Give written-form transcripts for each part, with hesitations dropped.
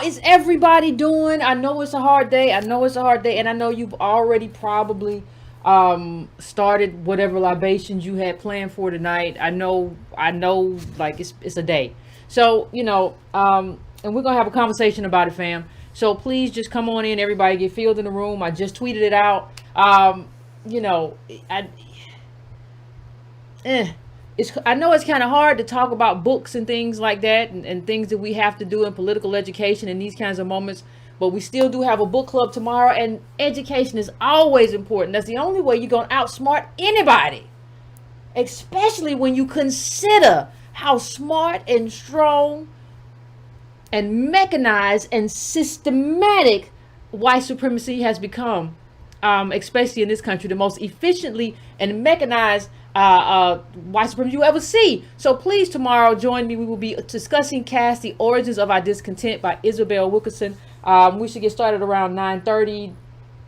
is everybody doing? I know it's a hard day. And I know you've already probably started whatever libations you had planned for tonight. I know like it's a day. So, and we're gonna have a conversation about it, fam. So please just come on in. Everybody get filled in the room. I just tweeted it out. You know, I know it's kind of hard to talk about books and things like that, and things that we have to do in political education in these kinds of moments. But we still do have a book club tomorrow, and education is always important. That's the only way you're going to outsmart anybody, especially when you consider how smart and strong and mechanized and systematic white supremacy has become, especially in this country, the most efficiently and mechanized white supremacy you ever see. So please, tomorrow, join me. We will be discussing Caste, The Origins of Our Discontent by Isabel Wilkerson. We should get started around 9:30.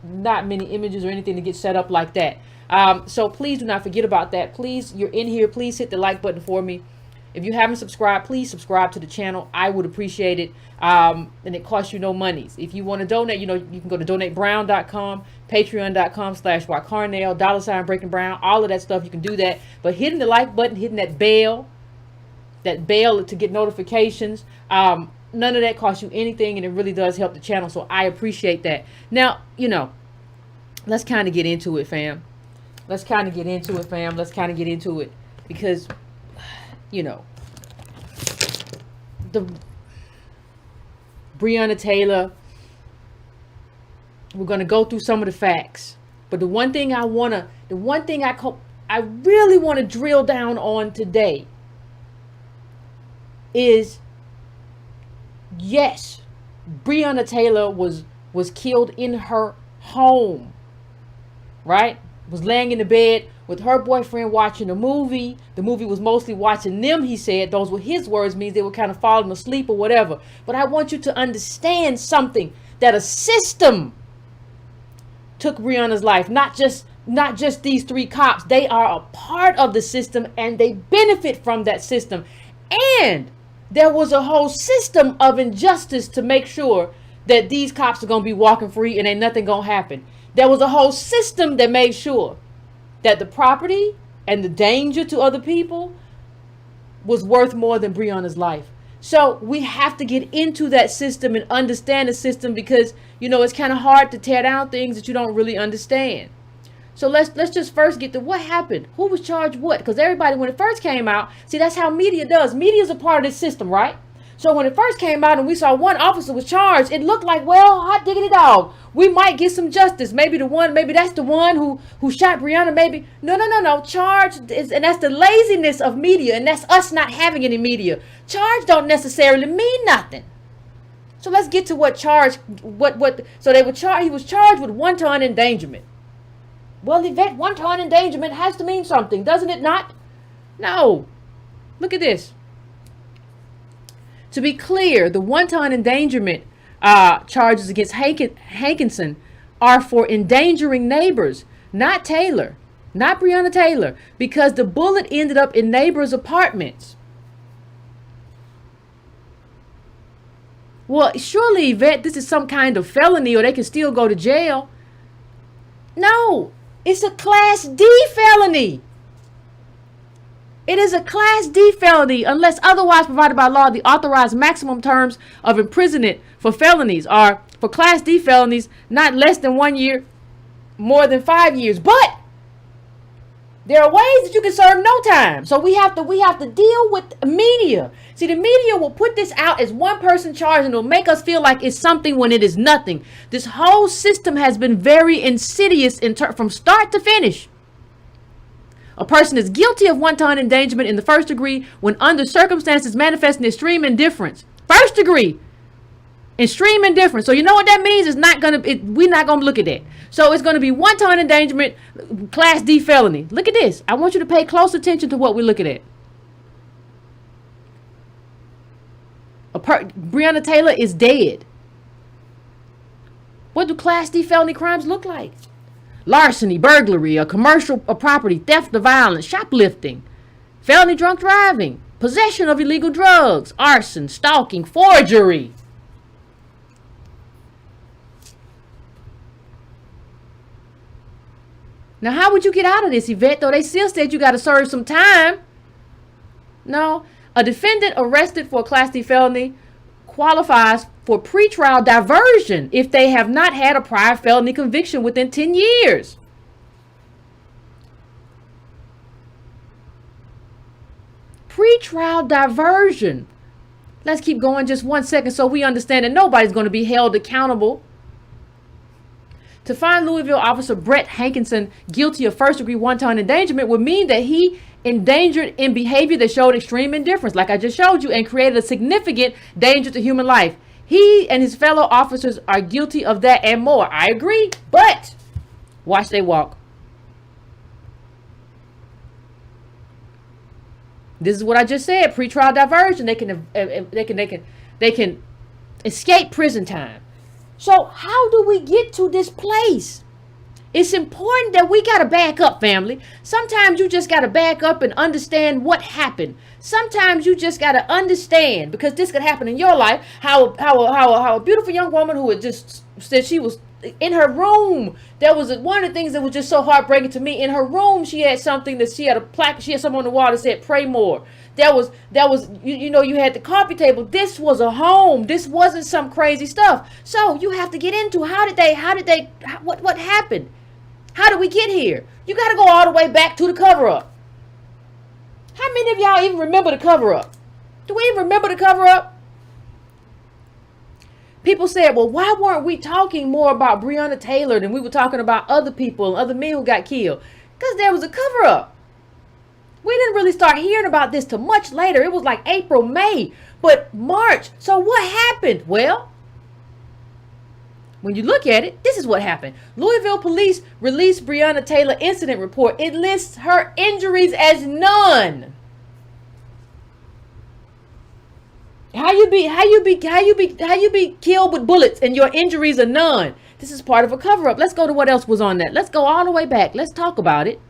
Not many images or anything to get set up like that. So please do not forget about that. Please, you're in here. Please hit the like button for me. If you haven't subscribed, please subscribe to the channel. I would appreciate it. And it costs you no monies. If you want to donate, you can go to donatebrown.com, patreon.com/WaCarnell, $breakingbrown, all of that stuff. You can do that. But hitting the like button, hitting that bell to get notifications, none of that costs you anything, and it really does help the channel. So I appreciate that. Now, let's kind of get into it, fam. Let's kind of get into it because, the Breonna Taylor, we're going to go through some of the facts. But the one thing I really want to drill down on today is, yes, Breonna Taylor was killed in her home, right? Was laying in the bed with her boyfriend watching a movie. The movie was mostly watching them, he said. Those were his words, means they were kind of falling asleep or whatever. But I want you to understand something, that a system took Breonna's life, not just these three cops. They are a part of the system, and they benefit from that system. And there was a whole system of injustice to make sure that these cops are going to be walking free and ain't nothing going to happen. There was a whole system that made sure that the property and the danger to other people was worth more than Breonna's life. So we have to get into that system and understand the system, because, it's kind of hard to tear down things that you don't really understand. So let's just first get to what happened. Who was charged what? Because everybody, when it first came out, see, that's how media does. Media is a part of this system, right? So when it first came out and we saw one officer was charged, it looked like, well, hot diggity dog, we might get some justice. Maybe that's the one who shot Breonna. Maybe no. Charged is, and that's the laziness of media, and that's us not having any media. Charge don't necessarily mean nothing. So let's get to what charge. So they were charged. He was charged with wanton endangerment. Well, Yvette, wanton endangerment has to mean something, doesn't it not? No. Look at this. To be clear, the wanton endangerment charges against Hankinson are for endangering neighbors, not Taylor, not Breonna Taylor, because the bullet ended up in neighbors' apartments. Well, surely, Yvette, this is some kind of felony, or they can still go to jail. No, it's a Class D felony. It is a Class D felony unless otherwise provided by law. The authorized maximum terms of imprisonment for felonies are, for Class D felonies, not less than 1 year, more than 5 years. But there are ways that you can serve no time. So we have to deal with media. See, the media will put this out as one person charged, and it'll make us feel like it's something when it is nothing. This whole system has been very insidious from start to finish. A person is guilty of wanton endangerment in the first degree when under circumstances manifesting extreme indifference. First degree, extreme indifference. So you know what that means? We're not gonna look at that. So it's gonna be wanton endangerment, Class D felony. Look at this. I want you to pay close attention to what we're looking at. Breonna Taylor is dead. What do Class D felony crimes look like? Larceny, burglary, a commercial property, theft of violence, shoplifting, felony drunk driving, possession of illegal drugs, arson, stalking, forgery. Now, how would you get out of this, Yvette? Though they still said you got to serve some time. No, a defendant arrested for a Class D felony qualifies for pretrial diversion if they have not had a prior felony conviction within 10 years. Pretrial diversion. Let's keep going just 1 second so we understand that nobody's going to be held accountable. To find Louisville officer Brett Hankinson guilty of first-degree wanton endangerment would mean that he endangered in behavior that showed extreme indifference, like I just showed you, and created a significant danger to human life. He and his fellow officers are guilty of that and more. I agree, but watch they walk. This is what I just said. Pretrial diversion. They can escape prison time. So how do we get to this place? It's important that we got to back up, family. Sometimes you just got to back up and understand what happened. Sometimes you just got to understand, because this could happen in your life, how a beautiful young woman who had just said she was in her room. That was one of the things that was just so heartbreaking to me. In her room, she had something that she had a plaque. She had something on the wall that said, "Pray more." That was, you had the coffee table. This was a home. This wasn't some crazy stuff. So you have to get into what happened? How did we get here? You got to go all the way back to the cover up. How many of y'all even remember the cover up? Do we even remember the cover up? People said, well, why weren't we talking more about Breonna Taylor than we were talking about other people and other men who got killed? Because there was a cover up. We didn't really start hearing about this till much later. It was like April, May, but March. So what happened? Well, when you look at it, this is what happened. Louisville police released Breonna Taylor incident report. It lists her injuries as none. How you be killed with bullets and your injuries are none? This is part of a cover up. Let's go to what else was on that. Let's go all the way back. Let's talk about it.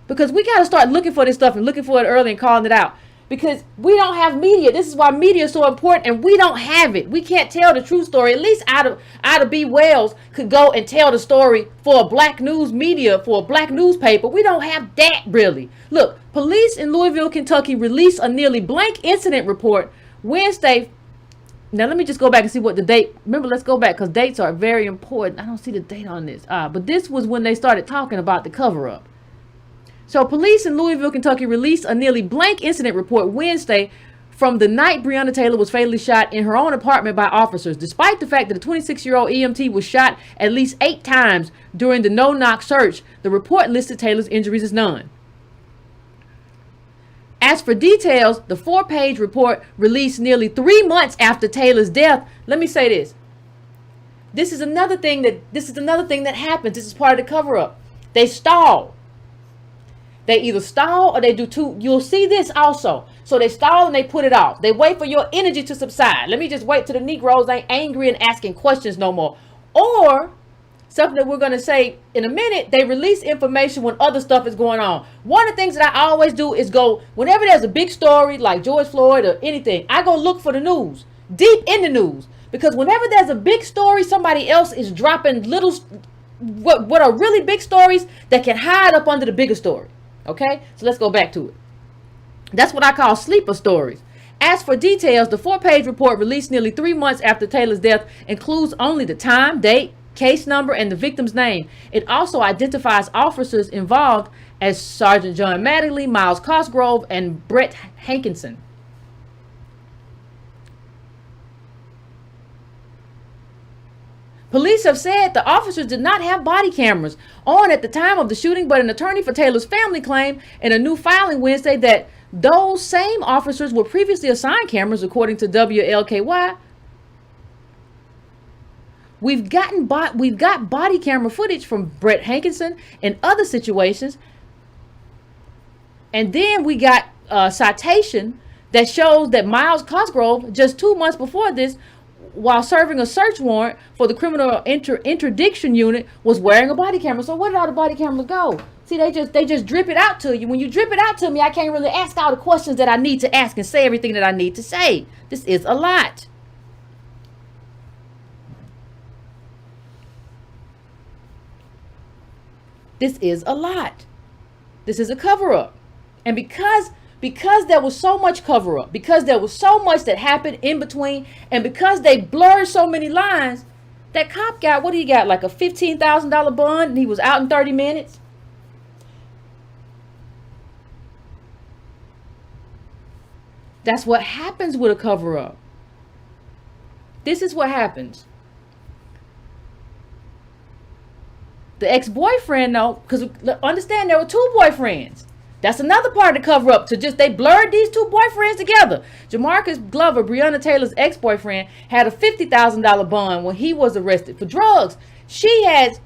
Because we got to start looking for this stuff and looking for it early and calling it out. Because we don't have media. This is why media is so important, and we don't have it. We can't tell the true story. At least Ida B. Wells could go and tell the story for a black news media, for a black newspaper. We don't have that really. Look, police in Louisville, Kentucky released a nearly blank incident report Wednesday. Now let me just go back and see what the date. Remember, let's go back because dates are very important. I don't see the date on this. But this was when they started talking about the cover up. So police in Louisville, Kentucky released a nearly blank incident report Wednesday from the night Breonna Taylor was fatally shot in her own apartment by officers, despite the fact that the 26-year-old EMT was shot at least 8 times during the no-knock search. The report listed Taylor's injuries as none. As for details, the 4-page report released nearly 3 months after Taylor's death. Let me say this. This is another thing that happens. This is part of the cover-up. They stall. They either stall or they do two. You'll see this also. So they stall and they put it off. They wait for your energy to subside. Let me just wait till the Negroes ain't angry and asking questions no more. Or something that we're going to say in a minute, they release information when other stuff is going on. One of the things that I always do is go, whenever there's a big story like George Floyd or anything, I go look for the news, deep in the news. Because whenever there's a big story, somebody else is dropping little, what are really big stories that can hide up under the bigger story. Okay, so let's go back to it. That's what I call sleeper stories. As for details, the 4-page report released nearly 3 months after Taylor's death includes only the time, date, case number, and the victim's name. It also identifies officers involved as Sergeant John Mattingly, Miles Cosgrove, and Brett Hankinson. Police have said the officers did not have body cameras on at the time of the shooting, but an attorney for Taylor's family claimed in a new filing Wednesday that those same officers were previously assigned cameras, according to WLKY. We've got body camera footage from Brett Hankinson and other situations. And then we got a citation that shows that Miles Cosgrove, just 2 months before this, while serving a search warrant for the criminal interdiction unit, was wearing a body camera. So where did all the body cameras go? See, they just drip it out to you. When you drip it out to me, I can't really ask all the questions that I need to ask and say everything that I need to say. This is a lot. This is a lot. This is a cover-up. And because because there was so much cover up, because there was so much that happened in between, and because they blurred so many lines, that cop got, what do you got, like a $15,000 bond, and he was out in 30 minutes? That's what happens with a cover up. This is what happens. The ex-boyfriend, though, because understand there were two boyfriends. That's another part of the cover up. They blurred these two boyfriends together. Jamarcus Glover, Breonna Taylor's ex-boyfriend, had a $50,000 bond when he was arrested for drugs. She has,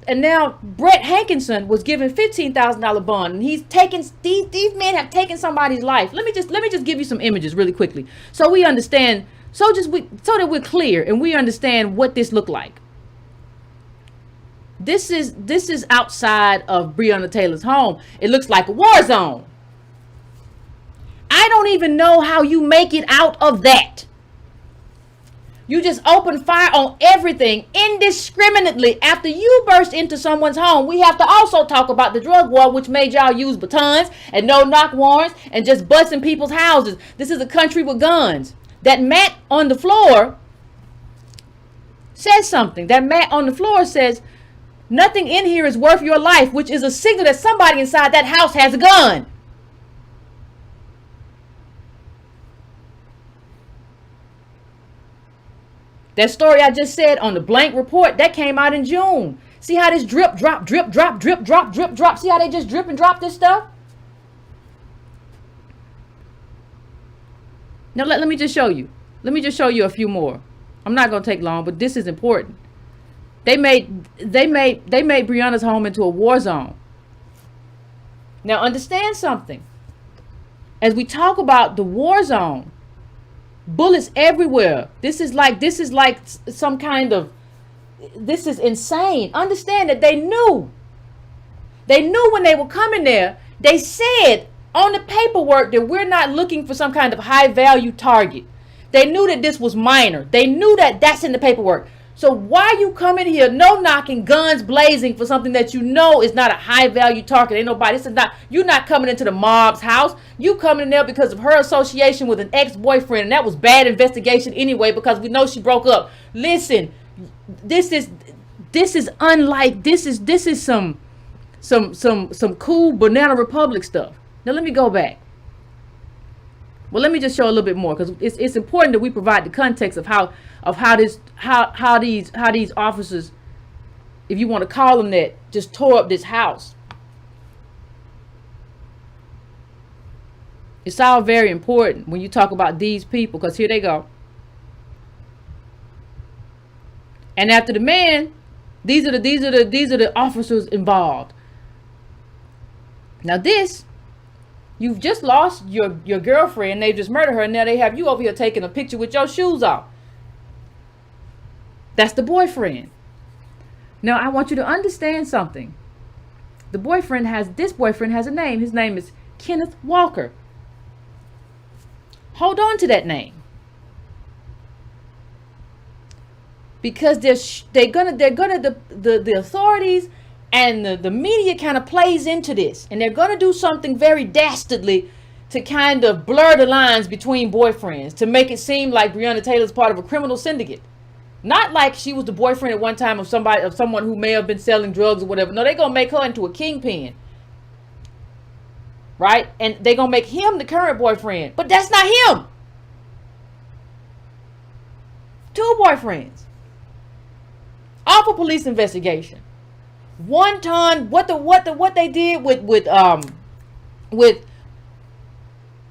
and now Brett Hankinson was given $15,000 bond, and he's taken, these men have taken somebody's life. Let me just give you some images really quickly, so we understand, so that we're clear and we understand what this looked like. This is outside of Breonna Taylor's home. It looks like a war zone. I don't even know how you make it out of that. You just open fire on everything indiscriminately. After you burst into someone's home, we have to also talk about the drug war, which made y'all use batons and no-knock warrants and just busting people's houses. This is a country with guns. That mat on the floor says something. That mat on the floor says, nothing in here is worth your life, which is a signal that somebody inside that house has a gun. That story I just said on the blank report, that came out in June. See how this drip, drop, drip, drop, drip, drop, drip, drop. See how they just drip and drop this stuff? Now let me just show you. Let me just show you a few more. I'm not going to take long, but this is important. They made Breonna's home into a war zone. Now understand something. As we talk about the war zone, bullets everywhere. This is like some kind of, this is insane. Understand that they knew when they were coming there. They said on the paperwork that we're not looking for some kind of high value target. They knew that this was minor. They knew that that's in the paperwork. So why you coming here, no knocking, guns blazing for something that you know is not a high value target? Ain't nobody. This is not. You're not coming into the mob's house. You coming in there because of her association with an ex-boyfriend, and that was bad investigation anyway because we know she broke up. Listen, this is unlike. This is some cool Banana Republic stuff. Now let me go back. Well, let me just show a little bit more because it's important that we provide the context of how these officers, if you want to call them that, just tore up this house. It's all very important when you talk about these people, because here they go. And after the man, these are the officers involved. Now this, you've just lost your girlfriend. They just murdered her. And now they have you over here taking a picture with your shoes off. That's the boyfriend. Now I want you to understand something. This boyfriend has a name. His name is Kenneth Walker. Hold on to that name. Because the authorities and the media kind of plays into this, and they're going to do something very dastardly to kind of blur the lines between boyfriends, to make it seem like Breonna Taylor's part of a criminal syndicate. Not like she was the boyfriend at one time of someone who may have been selling drugs or whatever. No, they're going to make her into a kingpin. Right? And they're going to make him the current boyfriend. But that's not him. Two boyfriends. Off a police investigation. 1 ton, what they did with the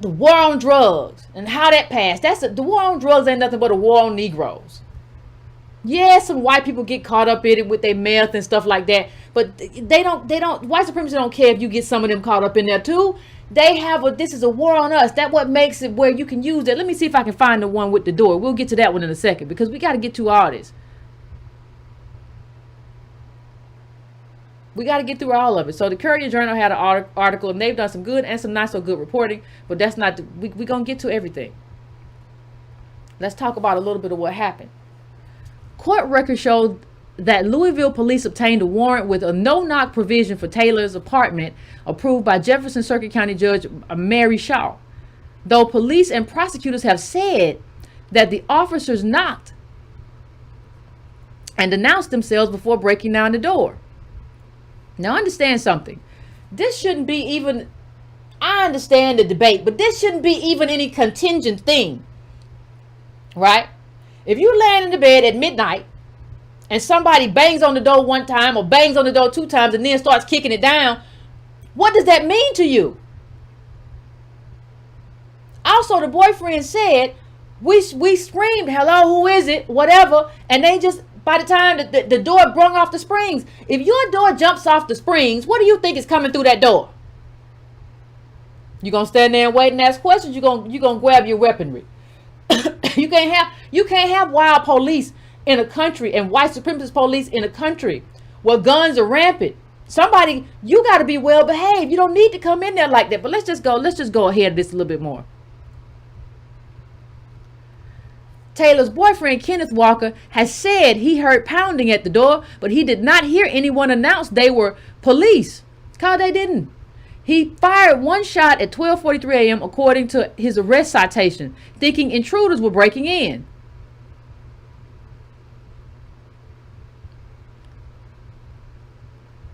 war on drugs and how that passed. The war on drugs ain't nothing but a war on Negroes. Yeah, some white people get caught up in it with their meth and stuff like that, but they don't white supremacists don't care if you get some of them caught up in there too. This is a war on us. That's what makes it where you can use it. Let me see if I can find the one with the door. We'll get to that one in a second because we got to get to all this. We got to get through all of it. So the Courier Journal had an article, and they've done some good and some not so good reporting, but that's not, we're going to get to everything. Let's talk about a little bit of what happened. Court records showed that Louisville police obtained a warrant with a no-knock provision for Taylor's apartment approved by Jefferson Circuit County Judge Mary Shaw. Though police and prosecutors have said that the officers knocked and announced themselves before breaking down the door. Now understand something. This shouldn't be even, I understand the debate, but this shouldn't be even any contingent thing. Right? If you're laying in the bed at midnight and somebody bangs on the door one time or bangs on the door 2 times and then starts kicking it down, what does that mean to you? Also, the boyfriend said, we screamed, hello, who is it? Whatever. And they just, by the time the door brung off the springs, if your door jumps off the springs, what do you think is coming through that door? You gonna stand there and wait and ask questions? You gonna grab your weaponry? You can't have wild police in a country and white supremacist police in a country where guns are rampant. Somebody, you got to be well behaved. You don't need to come in there like that. But let's just go ahead of this a little bit more. Taylor's boyfriend, Kenneth Walker, has said he heard pounding at the door, but he did not hear anyone announce they were police. Cause they didn't. He fired one shot at 12:43 a.m. according to his arrest citation, thinking intruders were breaking in.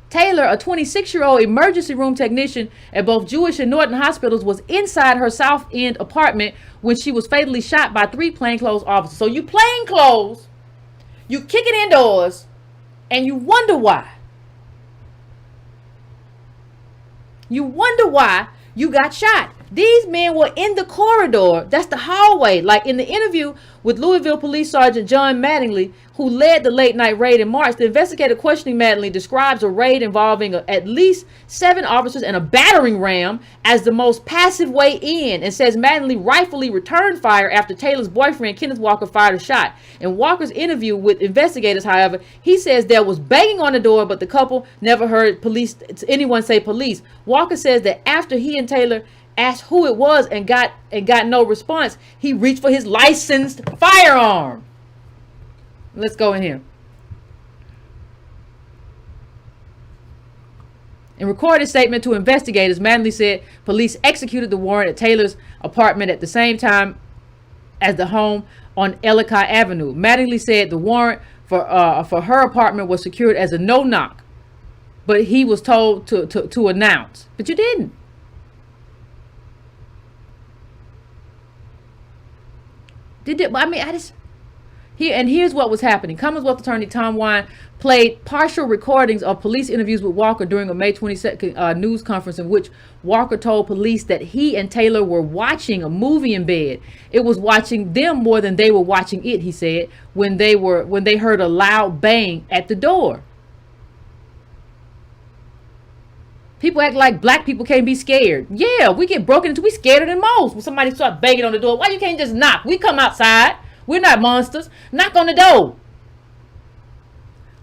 Taylor, a 26-year-old emergency room technician at both Jewish and Norton hospitals, was inside her South End apartment when she was fatally shot by 3 plainclothes officers. So you plainclothes, you kick it indoors, and you wonder why. You wonder why you got shot. These men were in the corridor. That's the hallway. Like in the interview with Louisville Police Sergeant John Mattingly, who led the late night raid in March, the investigator questioning Mattingly describes a raid involving at least 7 officers and a battering ram as the most passive way in, and says Mattingly rightfully returned fire after Taylor's boyfriend Kenneth Walker fired a shot. In Walker's interview with investigators, however, he says there was banging on the door, but the couple never heard anyone say police. Walker says that after he and Taylor asked who it was and got no response, he reached for his licensed firearm. Let's go in here. In recorded statement to investigators, Mattingly said police executed the warrant at Taylor's apartment at the same time as the home on Ellicott Avenue. Mattingly said the warrant for her apartment was secured as a no-knock, but he was told to announce. But you didn't. Here's what was happening. Commonwealth attorney Tom Wine played partial recordings of police interviews with Walker during a May 22nd news conference in which Walker told police that he and Taylor were watching a movie in bed. It was watching them more than they were watching it, he said, when they heard a loud bang at the door. People act like black people can't be scared. Yeah, we get broken into. We scarier than most. When somebody starts banging on the door, why you can't just knock? We come outside. We're not monsters. Knock on the door.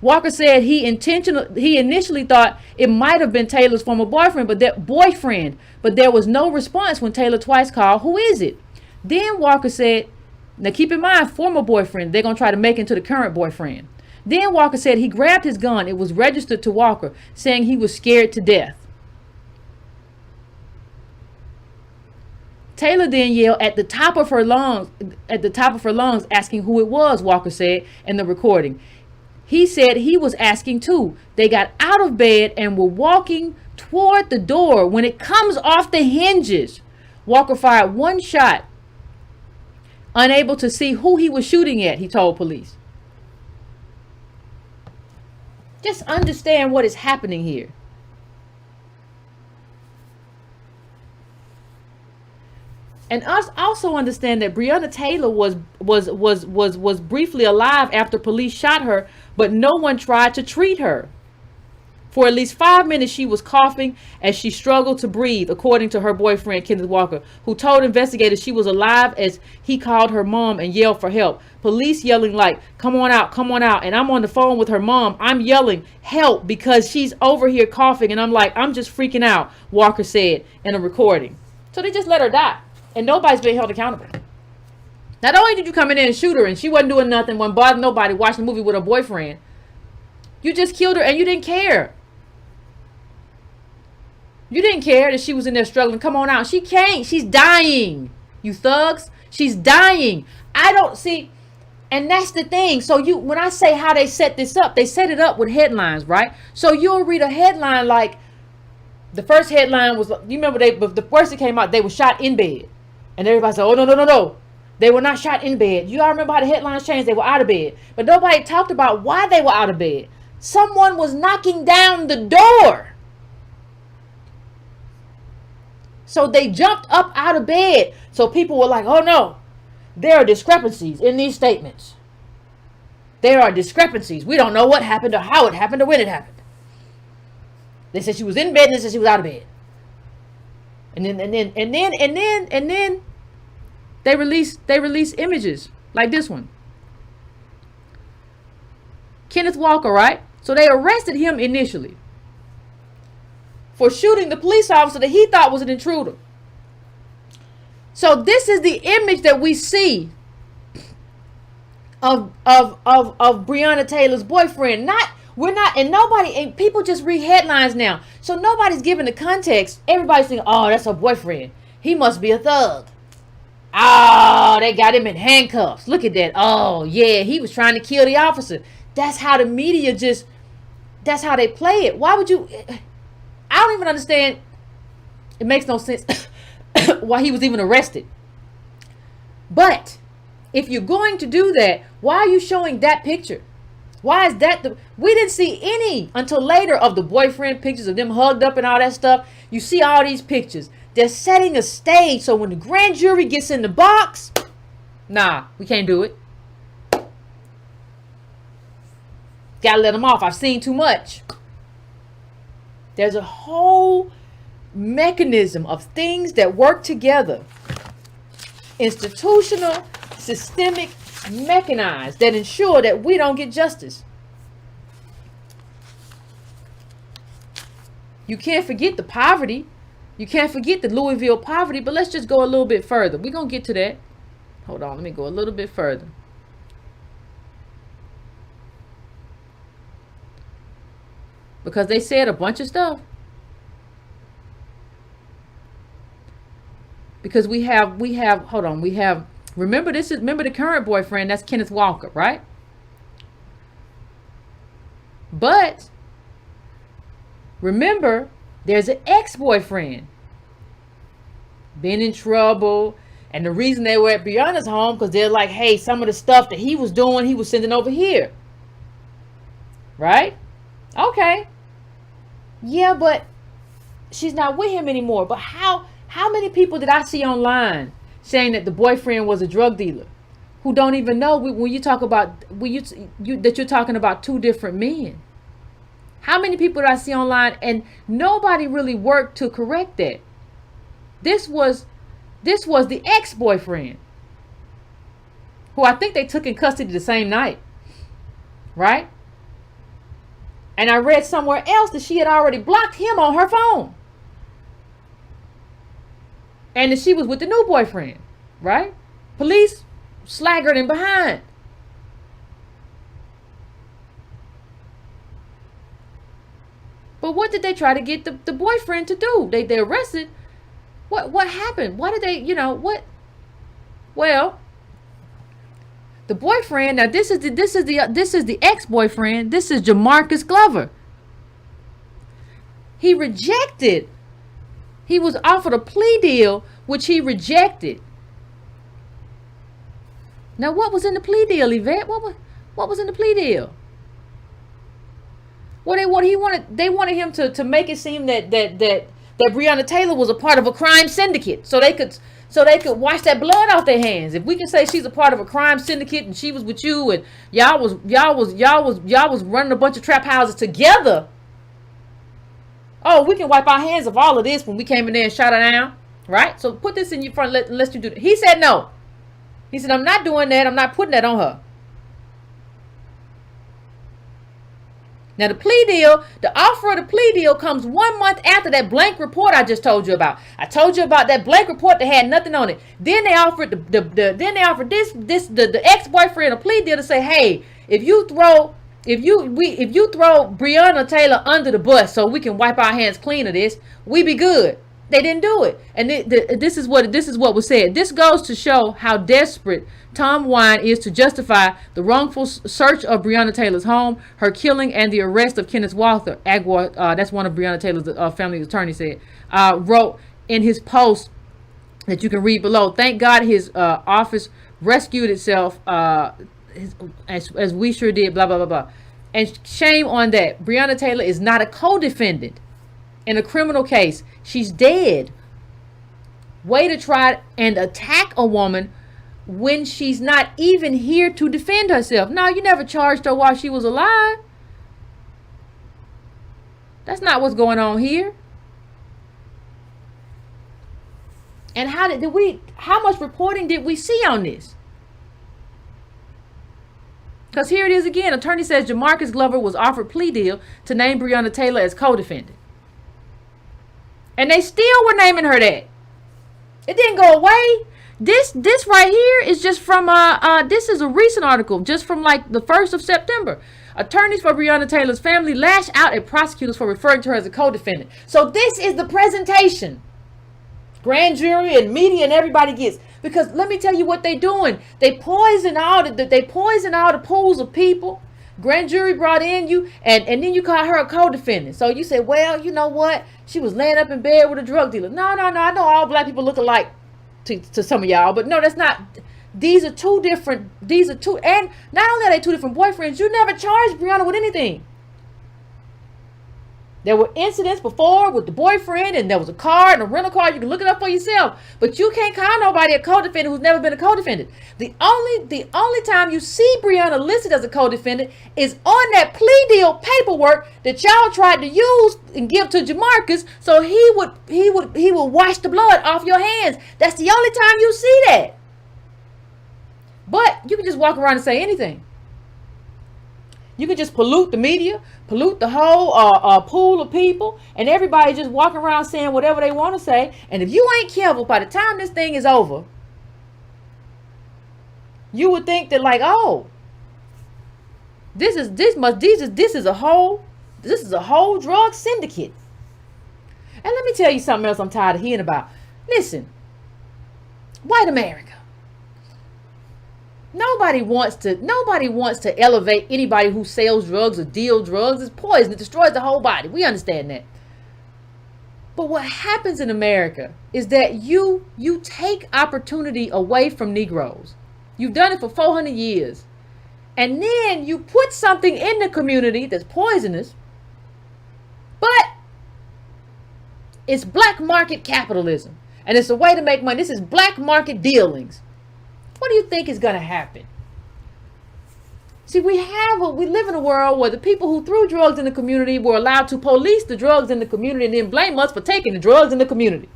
Walker said he initially thought it might have been Taylor's former boyfriend, but there was no response when Taylor twice called, "Who is it?" Then Walker said, now keep in mind, former boyfriend, they're going to try to make into the current boyfriend. Then Walker said he grabbed his gun. It was registered to Walker, saying he was scared to death. Taylor then yelled at the top of her lungs, asking who it was, Walker said in the recording. He said he was asking too. They got out of bed and were walking toward the door when it comes off the hinges. Walker fired one shot, unable to see who he was shooting at, he told police. Just understand what is happening here. And us also understand that Breonna Taylor was briefly alive after police shot her, but no one tried to treat her. For at least 5 minutes, she was coughing as she struggled to breathe, according to her boyfriend, Kenneth Walker, who told investigators she was alive as he called her mom and yelled for help. Police yelling like, come on out, come on out. And I'm on the phone with her mom. I'm yelling, help, because she's over here coughing. And I'm like, I'm just freaking out, Walker said in a recording. So they just let her die. And nobody's being held accountable. Not only did you come in there and shoot her and she wasn't doing nothing, wasn't bothering nobody, watching a movie with her boyfriend, You just killed her and you didn't care. You didn't care that she was in there struggling. Come on out. She can't. She's dying. You thugs. She's dying. I don't see. And that's the thing. So when I say how they set this up, they set it up with headlines, right? So you'll read a headline like, the first headline was, you remember the first that came out, they were shot in bed. And everybody said, oh, no. They were not shot in bed. You all remember how the headlines changed? They were out of bed. But nobody talked about why they were out of bed. Someone was knocking down the door. So they jumped up out of bed. So people were like, oh no, there are discrepancies in these statements. There are discrepancies. We don't know what happened or how it happened or when it happened. They said she was in bed and they said she was out of bed. And then they released images like this one. Kenneth Walker, right? So they arrested him initially for shooting the police officer that he thought was an intruder. So this is the image that we see of Breonna Taylor's boyfriend. And people just read headlines now. So nobody's giving the context. Everybody's thinking, oh, that's her boyfriend. He must be a thug. Oh, they got him in handcuffs. Look at that. Oh, yeah, he was trying to kill the officer. That's how the media that's how they play it. Why would you? I don't even understand. It makes no sense why he was even arrested. But if you're going to do that, why are you showing that picture? Why is that we didn't see any until later of the boyfriend pictures of them hugged up and all that stuff. You see all these pictures. They're setting a stage so when the grand jury gets in the box, nah, we can't do it. Gotta let them off. I've seen too much. There's a whole mechanism of things that work together. Institutional, systemic, mechanized that ensure that we don't get justice. You can't forget the poverty. You can't forget the Louisville poverty, but let's just go a little bit further. We're going to get to that. Hold on, let me go a little bit further. Because they said a bunch of stuff. Because we have, remember the current boyfriend, that's Kenneth Walker, right? But remember, there's an ex-boyfriend. Been in trouble. And the reason they were at Breonna's home, because they're like, hey, some of the stuff that he was doing, he was sending over here. Right? Okay. Yeah, but she's not with him anymore. But how many people did I see online saying that the boyfriend was a drug dealer who don't even know when you talk about that you're talking about two different men? How many people did I see online? And nobody really worked to correct that. This was the ex-boyfriend who I think they took in custody the same night, right? And I read somewhere else that she had already blocked him on her phone. And that she was with the new boyfriend, right? Police slaggered him behind. But what did they try to get the boyfriend to do? They arrested. What happened? Why did they, what? Well, the boyfriend, now this is the ex-boyfriend. This is Jamarcus Glover. He rejected. He was offered a plea deal, which he rejected. Now, what was in the plea deal, Yvette? What was in the plea deal? Well, they wanted him to make it seem that Breonna Taylor was a part of a crime syndicate, so they could wash that blood off their hands. If we can say she's a part of a crime syndicate and she was with you and y'all was running a bunch of trap houses together. Oh, we can wipe our hands of all of this when we came in there and shot her down, right? So put this in your front. Let's do that. He said no. He said, I'm not doing that. I'm not putting that on her. Now the plea deal, the offer of the plea deal comes 1 month after that blank report I just told you about. I told you about that blank report that had nothing on it. Then they offered the ex-boyfriend a plea deal to say, hey, if you throw If you throw Breonna Taylor under the bus so we can wipe our hands clean of this, we be good. They didn't do it, and this is what was said. This goes to show how desperate Tom Wine is to justify the wrongful search of Breonna Taylor's home, her killing, and the arrest of Kenneth Walker Agua. That's one of Breonna Taylor's family attorneys said. Wrote in his post that you can read below. Thank God his office rescued itself, as we sure did. Blah blah blah blah. And shame on that. Breonna Taylor is not a co-defendant in a criminal case. She's dead. Way to try and attack a woman when she's not even here to defend herself. No, you never charged her while she was alive. That's not what's going on here. And how much reporting did we see on this? Because here it is again. Attorney says Jamarcus Glover was offered plea deal to name Breonna Taylor as co-defendant. And they still were naming her that. It didn't go away. This right here is just from this is a recent article, just from like the 1st of September. Attorneys for Breonna Taylor's family lash out at prosecutors for referring to her as a co-defendant. So this is the presentation grand jury and media and everybody gets. Because let me tell you what they're doing. They poison all the pools of people. Grand jury brought in you, and then you call her a co-defendant. So you say, well, you know what? She was laying up in bed with a drug dealer. No. I know all black people look alike to some of y'all, but no, that's not. These are two, and not only are they two different boyfriends, you never charged Breonna with anything. There were incidents before with the boyfriend, and there was a car and a rental car. You can look it up for yourself. But you can't call nobody a co-defendant who's never been a co-defendant. The only time you see Breonna listed as a co-defendant is on that plea deal paperwork that y'all tried to use and give to Jamarcus, so he would wash the blood off your hands. That's the only time you see that. But you can just walk around and say anything. You can just pollute the media, pollute the whole pool of people, and everybody just walking around saying whatever they want to say. And if you ain't careful, by the time this thing is over, you would think that like, oh, this is a whole drug syndicate. And let me tell you something else I'm tired of hearing about. Listen, white America. Nobody wants to elevate anybody who sells drugs or deals drugs. It's poison. It destroys the whole body. We understand that. But what happens in America is that you take opportunity away from Negroes. You've done it for 400 years. And then you put something in the community that's poisonous. But it's black market capitalism. And it's a way to make money. This is black market dealings. What do you think is going to happen? See, we live in a world where the people who threw drugs in the community were allowed to police the drugs in the community and then blame us for taking the drugs in the community.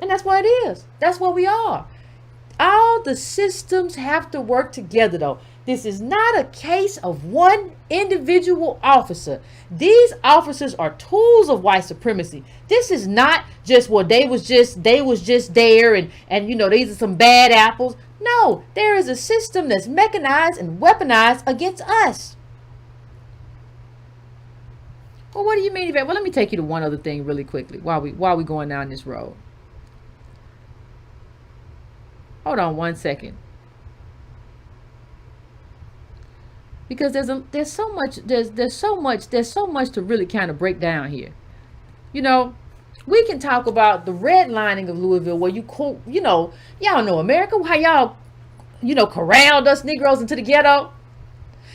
And that's what it is. That's what we are. All the systems have to work together, though. This is not a case of one individual officer. These officers are tools of white supremacy. This is not just, well, they was just there and you know, these are some bad apples. No, there is a system that's mechanized and weaponized against us. Well, what do you mean, Yvette? Well, let me take you to one other thing really quickly while we going down this road. Hold on one second. Because there's so much to really kind of break down here. You know, we can talk about the redlining of Louisville, where y'all know America, how y'all, corralled us Negroes into the ghetto,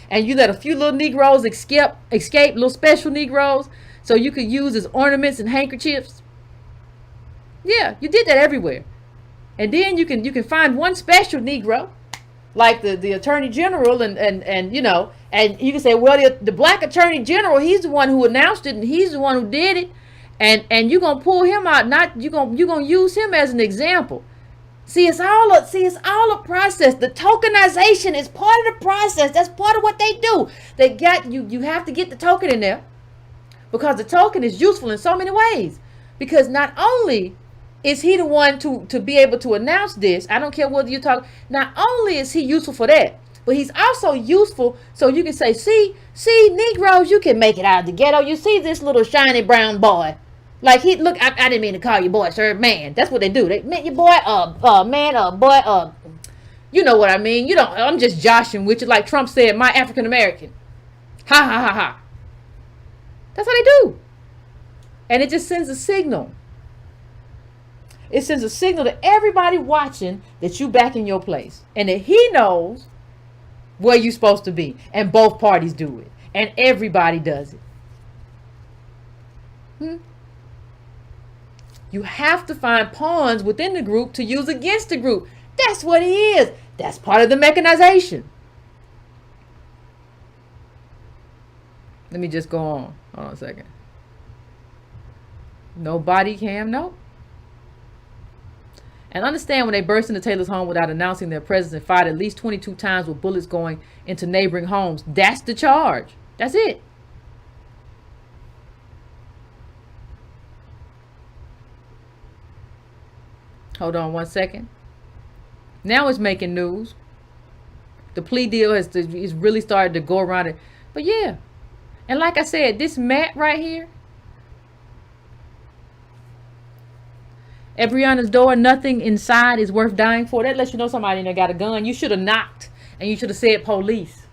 and you let a few little Negroes escape, little special Negroes, so you could use as ornaments and handkerchiefs. Yeah, you did that everywhere. And then you can find one special Negro, like the Attorney General, and you can say, well, the black Attorney General, he's the one who announced it, and he's the one who did it, and you're gonna pull him out, you're gonna use him as an example. See, it's all a process. The tokenization is part of the process. That's part of what they do. They got you have to get the token in there, because the token is useful in so many ways. Because not only is he the one to be able to announce this. I don't care whether you talk. Not only is he useful for that, but he's also useful so you can say, see, Negroes, you can make it out of the ghetto. You see this little shiny brown boy. Like he look, I didn't mean to call you boy, sir, man. That's what they do. They meant you boy, man, boy, you know what I mean. You don't. I'm just joshing with you, like Trump said, my African American. Ha ha ha ha. That's how they do. And it just sends a signal. It sends a signal to everybody watching that you back in your place. And that he knows where you're supposed to be. And both parties do it. And everybody does it. You have to find pawns within the group to use against the group. That's what he is. That's part of the mechanization. Let me just go on. Hold on a second. No body cam, no. And understand when they burst into Taylor's home without announcing their presence and fired at least 22 times with bullets going into neighboring homes. That's the charge. That's it. Hold on one second. Now it's making news. The plea deal is really started to go around it. But yeah. And like I said, this mat right here. At Breonna's door, nothing inside is worth dying for. That lets you know somebody in there got a gun. You should have knocked. And you should have said police.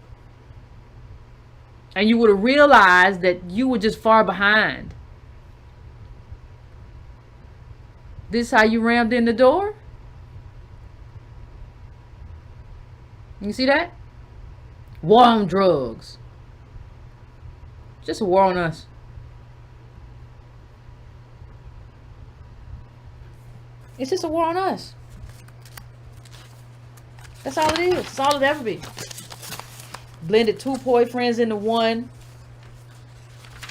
And you would have realized that you were just far behind. This how you rammed in the door? You see that? War on drugs. Just a war on us. It's just a war on us. That's all it is. It's all it ever be. Blended two boyfriends into one.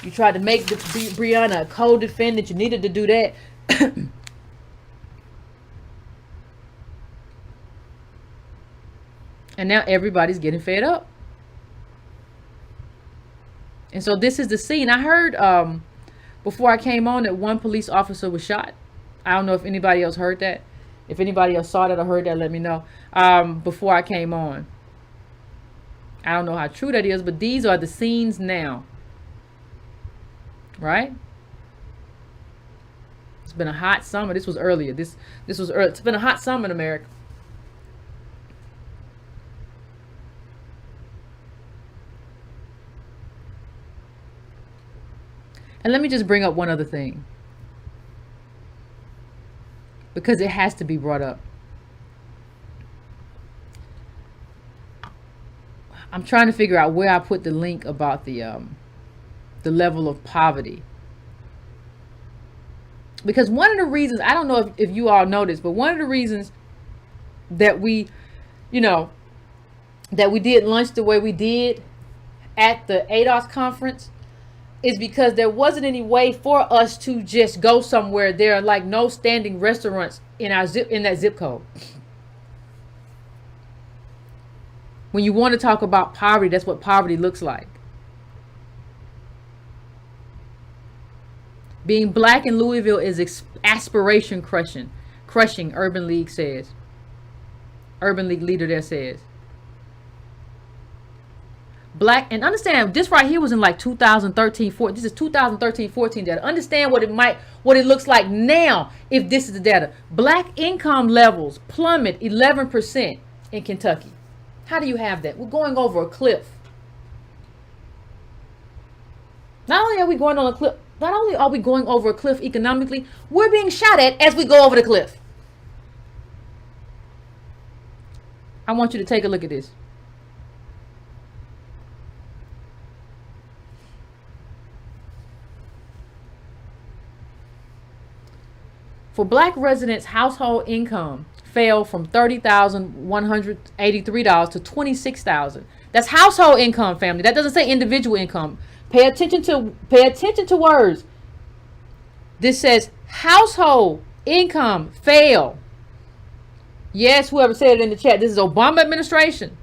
You tried to make Breonna a co-defendant. You needed to do that. And now everybody's getting fed up. And so this is the scene. I heard before I came on that one police officer was shot. I don't know if anybody else heard that. If anybody else saw that or heard that, let me know. Before I came on. I don't know how true that is, but these are the scenes now. Right? It's been a hot summer. This was earlier. This was early. It's been a hot summer in America. And let me just bring up one other thing. Because it has to be brought up. I'm trying to figure out where I put the link about the level of poverty. Because one of the reasons, I don't know if you all noticed, but one of the reasons that we, that we did lunch the way we did at the ADOS conference is because there wasn't any way for us to just go somewhere. There are like no standing restaurants in that zip code. When you want to talk about poverty, that's what poverty looks like. Being black in Louisville is aspiration crushing, Urban League says. Urban League leader there says. Black, and understand this right here was in like 2013-14. This is 2013-14 data. Understand what it looks like now if this is the data. Black income levels plummet 11% in Kentucky. How do you have that? We're going over a cliff. Not only are we going over a cliff economically, we're being shot at as we go over the cliff. I want you to take a look at this. For black residents, household income fell from $30,183 to $26,000. That's household income, family. That doesn't say individual income. Pay attention to words. This says household income fell. Yes, whoever said it in the chat. This is Obama administration.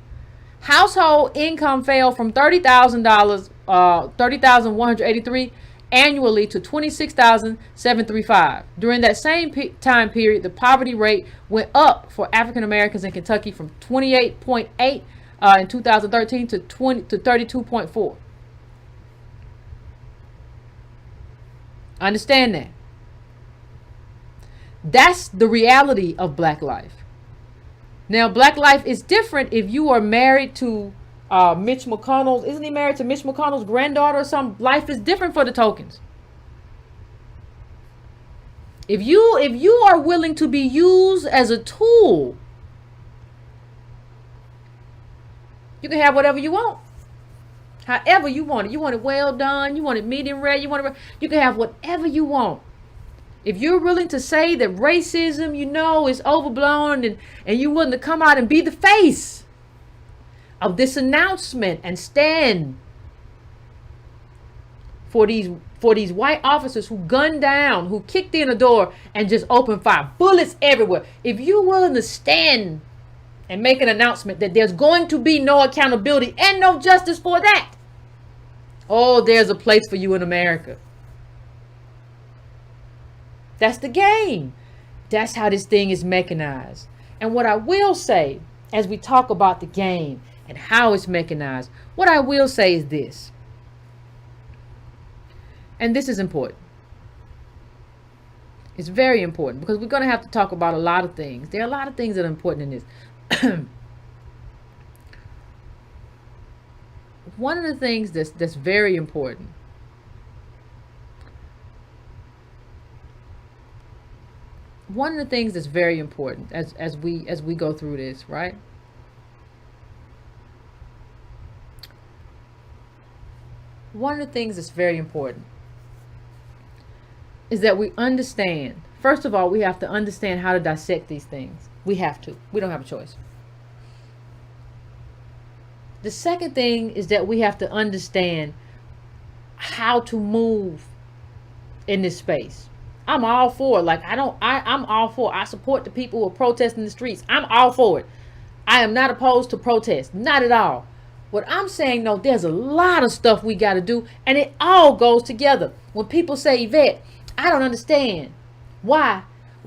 Household income fell from $30,183 annually to 26,735. During that same time period, the poverty rate went up for African Americans in Kentucky from 28.8 in 2013 to 32.4. Understand that. That's the reality of black life. Now, black life is different if you are married to Mitch McConnell's. Isn't he married to Mitch McConnell's granddaughter or something? Life is different for the tokens. If you are willing to be used as a tool, you can have whatever you want. However you want it. You want it well done. You want it medium rare. You can have whatever you want. If you're willing to say that racism, is overblown, and you're willing to come out and be the face of this announcement and stand for these white officers who gunned down, who kicked in the door and just opened fire, bullets everywhere. If you're willing to stand and make an announcement that there's going to be no accountability and no justice for that, oh, there's a place for you in America. That's the game. That's how this thing is mechanized. And what I will say, as we talk about the game and how it's mechanized, what I will say is this. And this is important. It's very important because we're going to have to talk about a lot of things. There are a lot of things that are important in this. One of the things that's very important as we go through this, right? One of the things that's very important is that we understand. First of all, we have to understand how to dissect these things. We have to. We don't have a choice. The second thing is that we have to understand how to move in this space. I'm all for it. I'm all for it. I support the people who are protesting the streets. I'm all for it. I am not opposed to protest. Not at all. What I'm saying, though, there's a lot of stuff we got to do, and it all goes together. When people say, Yvette, I don't understand why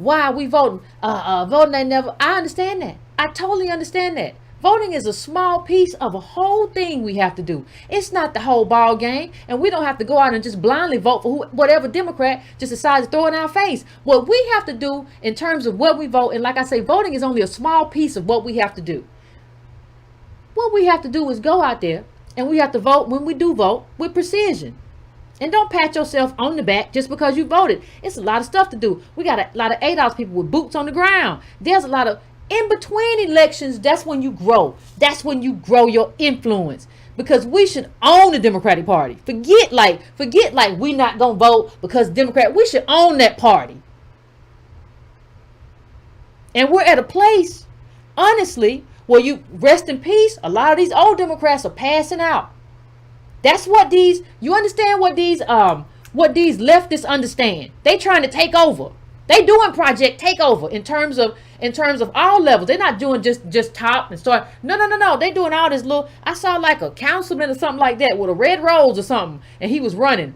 are we voting? Voting ain't never. I understand that. I totally understand that. Voting is a small piece of a whole thing we have to do. It's not the whole ball game, and we don't have to go out and just blindly vote for whatever Democrat just decides to throw in our face. What we have to do in terms of what we vote, and like I say, voting is only a small piece of what we have to do. What we have to do is go out there, and we have to vote when we do vote with precision. And don't pat yourself on the back just because you voted. It's a lot of stuff to do. We got a lot of ADOS people with boots on the ground. There's a lot of in between elections. That's when you grow. That's when you grow your influence. Because we should own the Democratic Party. Forget like we not gonna vote because Democrat. We should own that party. And we're at a place, honestly, where you rest in peace. A lot of these old Democrats are passing out. That's what you understand what these leftists understand. They trying to take over. They doing project takeover in terms of all levels. They're not doing just top and start. No. They doing all this little. I saw like a councilman or something like that with a red rose or something, and he was running.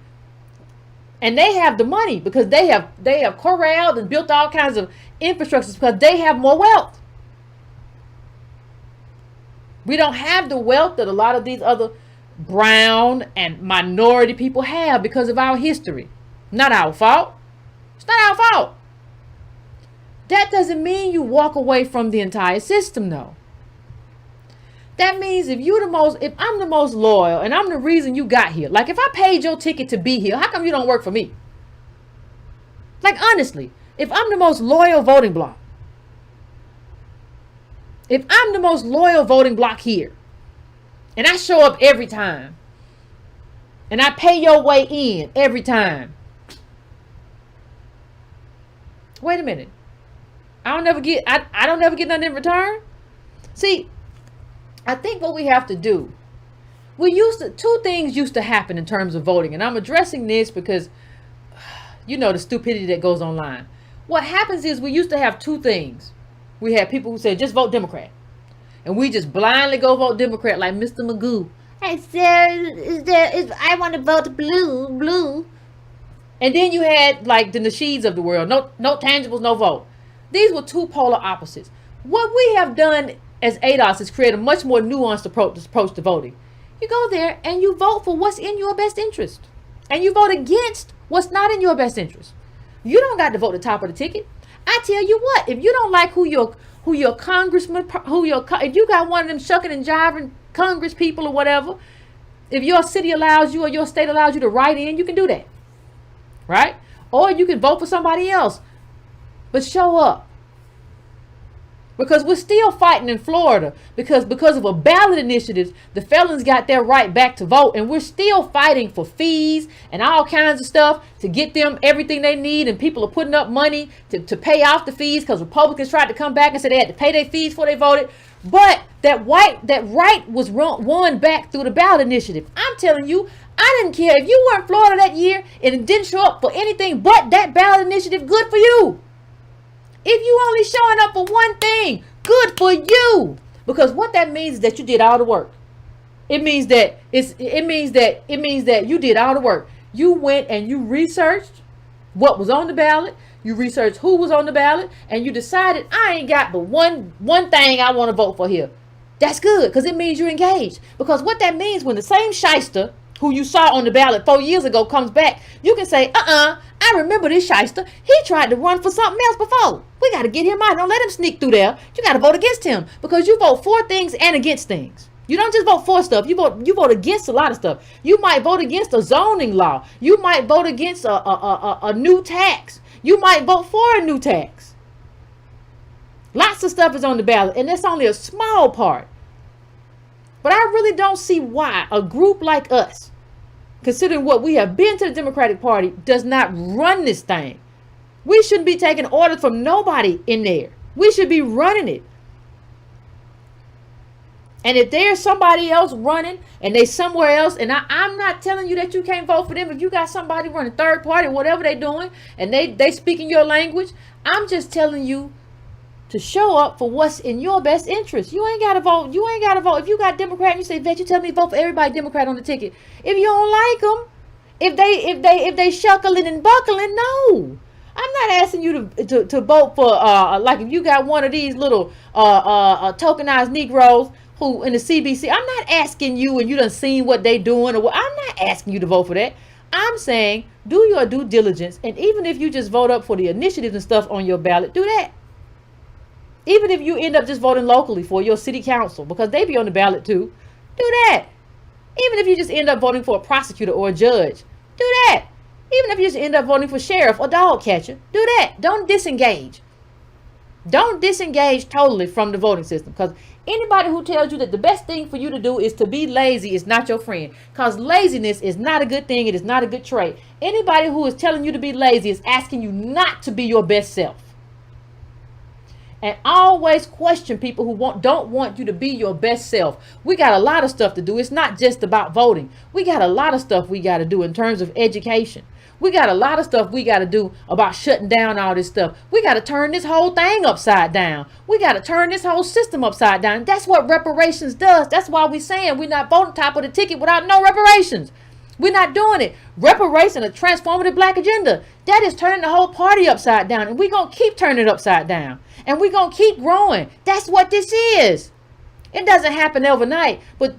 And they have the money because they have corralled and built all kinds of infrastructures because they have more wealth. We don't have the wealth that a lot of these other brown and minority people have because of our history. Not our fault. It's not our fault. That doesn't mean you walk away from the entire system, though. That means if I'm the most loyal and I'm the reason you got here, like if I paid your ticket to be here, how come you don't work for me? Like honestly, if I'm the most loyal voting bloc, if I'm the most loyal voting bloc here, and I show up every time, and I pay your way in every time, wait a minute. I don't never get nothing in return. See, I think what we have to do, two things used to happen in terms of voting, and I'm addressing this because the stupidity that goes online. What happens is we used to have two things. We had people who said just vote Democrat, and we just blindly go vote Democrat like Mr. Magoo. I said, I want to vote blue. And then you had like the Nasheeds of the world, no tangibles, no vote. These were two polar opposites. What we have done as ADOS is create a much more nuanced approach to voting. You go there and you vote for what's in your best interest. And you vote against what's not in your best interest. You don't got to vote the top of the ticket. I tell you what, if you don't like who your congressman, if you got one of them shucking and jiving Congress people or whatever, if your city allows you or your state allows you to write in, you can do that. Right? Or you can vote for somebody else. But show up. Because we're still fighting in Florida. Because of a ballot initiative, the felons got their right back to vote. And we're still fighting for fees and all kinds of stuff to get them everything they need. And people are putting up money to pay off the fees because Republicans tried to come back and said they had to pay their fees before they voted. But that right was won back through the ballot initiative. I'm telling you, I didn't care if you were in Florida that year and it didn't show up for anything but that ballot initiative. Good for you. If you only showing up for one thing, good for you. Because what that means is that you did all the work. It means that you did all the work. You went and you researched what was on the ballot. You researched who was on the ballot, and you decided I ain't got but one thing I want to vote for here. That's good, because it means you're engaged. Because what that means, when the same shyster who you saw on the ballot 4 years ago comes back, you can say, I remember this shyster. He tried to run for something else before. We got to get him out. Don't let him sneak through there. You got to vote against him, because you vote for things and against things. You don't just vote for stuff. You vote against a lot of stuff. You might vote against a zoning law. You might vote against a new tax. You might vote for a new tax. Lots of stuff is on the ballot, and that's only a small part. But I really don't see why a group like us, considering what we have been to the Democratic Party, does not run this thing. We shouldn't be taking orders from nobody in there. We should be running it. And if there's somebody else running and they somewhere else, and I'm not telling you that you can't vote for them. If you got somebody running third party, whatever they're doing, and they speaking your language, I'm just telling you to show up for what's in your best interest. You ain't got to vote. You ain't got to vote. If you got Democrat and you say, Yvette, you tell me to vote for everybody Democrat on the ticket. If you don't like them, if they shuckling and buckling, no. I'm not asking you to vote for, like if you got one of these little tokenized Negroes who in the CBC, I'm not asking you and you done seen what they doing. I'm not asking you to vote for that. I'm saying do your due diligence. And even if you just vote up for the initiatives and stuff on your ballot, do that. Even if you end up just voting locally for your city council, because they be on the ballot too, do that. Even if you just end up voting for a prosecutor or a judge, do that. Even if you just end up voting for sheriff or dog catcher, do that. Don't disengage. Don't disengage totally from the voting system, because anybody who tells you that the best thing for you to do is to be lazy is not your friend, because laziness is not a good thing. It is not a good trait. Anybody who is telling you to be lazy is asking you not to be your best self. And always question people who don't want you to be your best self. We got a lot of stuff to do. It's not just about voting. We got a lot of stuff we got to do in terms of education. We got a lot of stuff we got to do about shutting down all this stuff. We got to turn this whole thing upside down. We got to turn this whole system upside down. That's what reparations does. That's why we're saying we're not voting top of the ticket without no reparations. We're not doing it. Reparation, a transformative black agenda, that is turning the whole party upside down. And we're going to keep turning it upside down. And we're going to keep growing. That's what this is. It doesn't happen overnight. But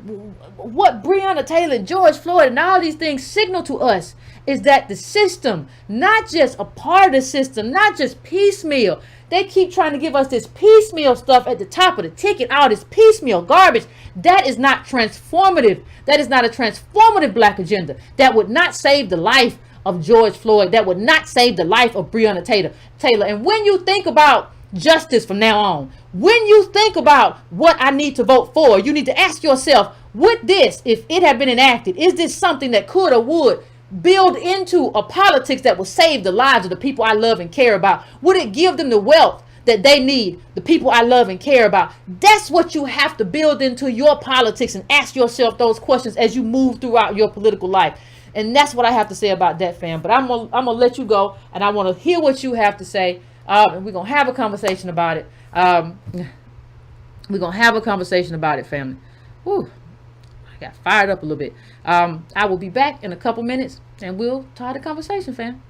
what Breonna Taylor, George Floyd, and all these things signal to us is that the system, not just a part of the system, not just piecemeal. They keep trying to give us this piecemeal stuff at the top of the ticket, all this piecemeal garbage. That is not transformative. That is not a transformative black agenda. That would not save the life of George Floyd. That would not save the life of Breonna Taylor. And when you think about justice from now on, when you think about what I need to vote for, you need to ask yourself, would this, if it had been enacted, is this something that could or would build into a politics that will save the lives of the people I love and care about? Would it give them the wealth that they need, the people I love and care about? That's what you have to build into your politics, and ask yourself those questions as you move throughout your political life. And that's what I have to say about that, fam. But I'm gonna let you go, and I want to hear what you have to say. And we're gonna have a conversation about it. We're gonna have a conversation about it, family. Whew. got fired up a little bit. I will be back in a couple minutes and we'll start the conversation, fam.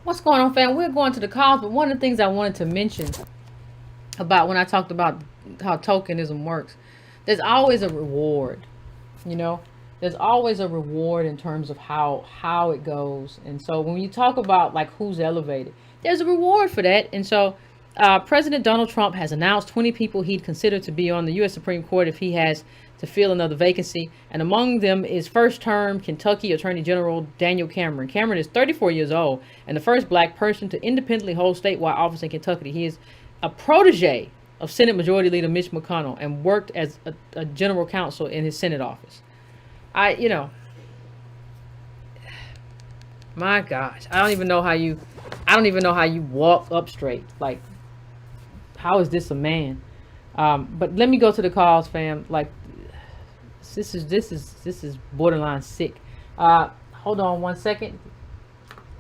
What's going on, fam? We're going to the calls, but one of the things I wanted to mention about when I talked about how tokenism works, there's always a reward, you know? There's always a reward in terms of how it goes. And so when you talk about like who's elevated, there's a reward for that. And so President Donald Trump has announced 20 people he'd consider to be on the U.S. Supreme Court if he has to fill another vacancy. And among them is first-term Kentucky Attorney General Daniel Cameron. Cameron is 34 years old and the first black person to independently hold statewide office in Kentucky. He is a protege of Senate Majority Leader Mitch McConnell and worked as a general counsel in his Senate office. My gosh, I don't even know how you walk up straight. Like, how is this a man? But let me go to the calls, fam. Like, this is borderline sick. Hold on one second,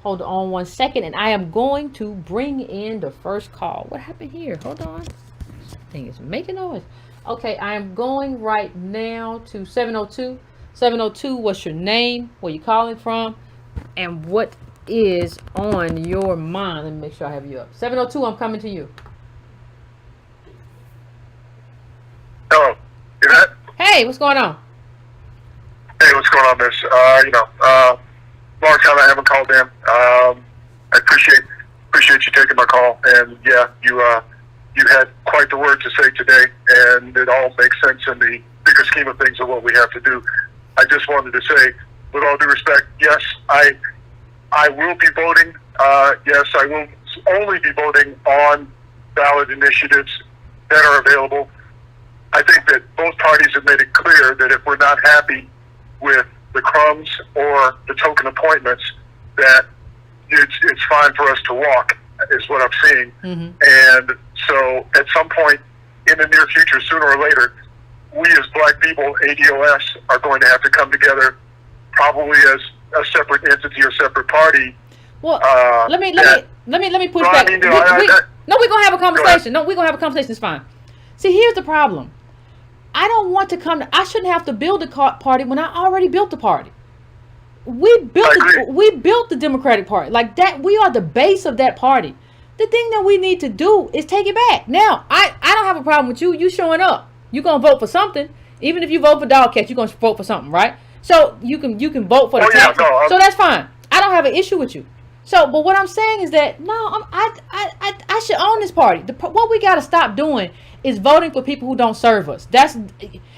and I am going to bring in the first call. What happened here? Hold on. This thing is making noise. Okay, I am going right now to 702. 702, what's your name? Where you calling from? And what is on your mind? Let me make sure I have you up. 702, I'm coming to you. Hello, Yvette? Hey, what's going on? Hey, what's going on, miss? Long time I haven't called in. I appreciate you taking my call. And yeah, you had quite the word to say today, and it all makes sense in the bigger scheme of things of what we have to do. I just wanted to say, with all due respect, yes, I will be voting. Yes, I will only be voting on ballot initiatives that are available. I think that both parties have made it clear that if we're not happy with the crumbs or the token appointments, that it's fine for us to walk, is what I'm seeing. Mm-hmm. And so at some point in the near future, sooner or later, we as black people, ADOS, are going to have to come together, probably as a separate entity or separate party. Well, let me push back. We're gonna have a conversation. No, we're gonna have a conversation. It's fine. See, here's the problem. I don't want to I shouldn't have to build a party when I already built the party. We built the Democratic Party like that. We are the base of that party. The thing that we need to do is take it back. Now, I don't have a problem with you showing up. You're gonna vote for something. Even if you vote for dog catch, you're gonna vote for something, right? So you can vote for the tax. So that's fine. I don't have an issue with you. So, but what I'm saying is that I should own this party. What we got to stop doing is voting for people who don't serve us.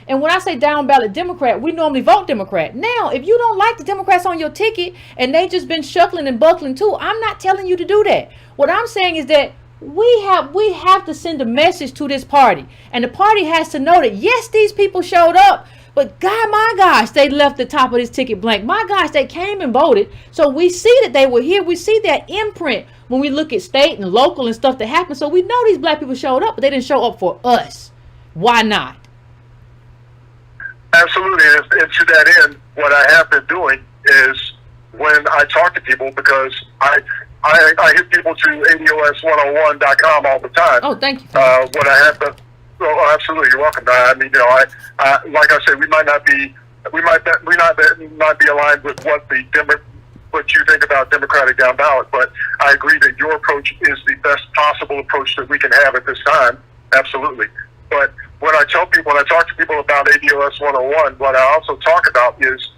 And when I say down ballot Democrat, we normally vote Democrat. Now, if you don't like the Democrats on your ticket and they just been shuckling and buckling too, I'm not telling you to do that. What I'm saying is that we have to send a message to this party, and the party has to know that yes, these people showed up. But God, my gosh, they left the top of this ticket blank. My gosh, they came and voted. So we see that they were here. We see that imprint when we look at state and local and stuff that happened. So we know these black people showed up, but they didn't show up for us. Why not? Absolutely. And to that end, what I have been doing is when I talk to people, because I hit people to ADOS101.com all the time. Oh, thank you. What I have been... Oh, absolutely. You're welcome. I mean, like I said, we might not be aligned with what you think about Democratic down ballot, but I agree that your approach is the best possible approach that we can have at this time. Absolutely. But when I talk to people about ADOS 101, what I also talk about is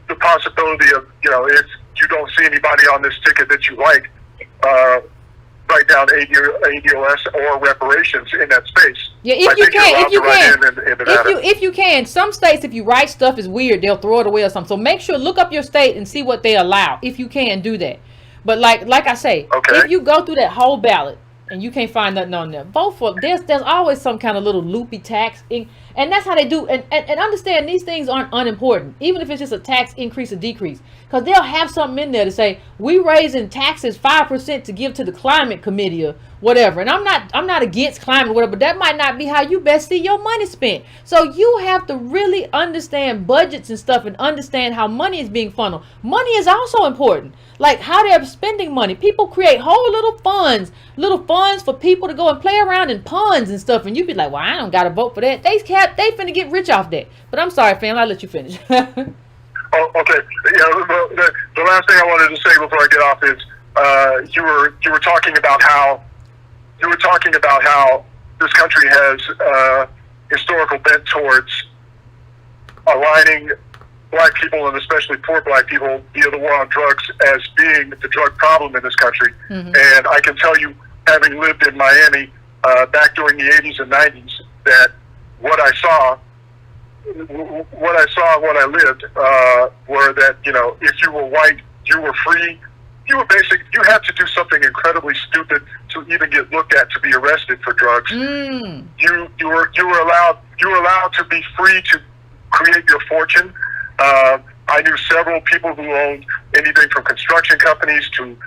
the possibility of, if you don't see anybody on this ticket that you like, write down ADOS or reparations in that space. Yeah, if you can. Some states, if you write stuff is weird, they'll throw it away or something. So make sure, look up your state and see what they allow. If you can, do that. But like I say, if you go through that whole ballot and you can't find nothing on there, vote for it. There's always some kind of little loopy tax, and that's how they do. And understand, these things aren't unimportant, even if it's just a tax increase or decrease, because they'll have something in there to say we raising taxes 5% to give to the climate committee or whatever. And I'm not against climate or whatever, but that might not be how you best see your money spent. So you have to really understand budgets and stuff and understand how money is being funneled. Money is also important, like how they're spending money. People create whole little funds for people to go and play around in ponds and stuff, and you be like, well, I don't gotta vote for that. They finna get rich off that. But I'm sorry, fam, I'll let you finish. Oh, okay. Yeah, the last thing I wanted to say before I get off is you were talking about how this country has historical bent towards aligning black people, and especially poor black people, via the war on drugs as being the drug problem in this country. And I can tell you, having lived in Miami back during the 80s and 90s, that what I saw and what I lived were that, you know, if you were white, you were free. You had to do something incredibly stupid to even get looked at to be arrested for drugs. You were allowed to be free to create your fortune. I knew several people who owned anything from construction companies to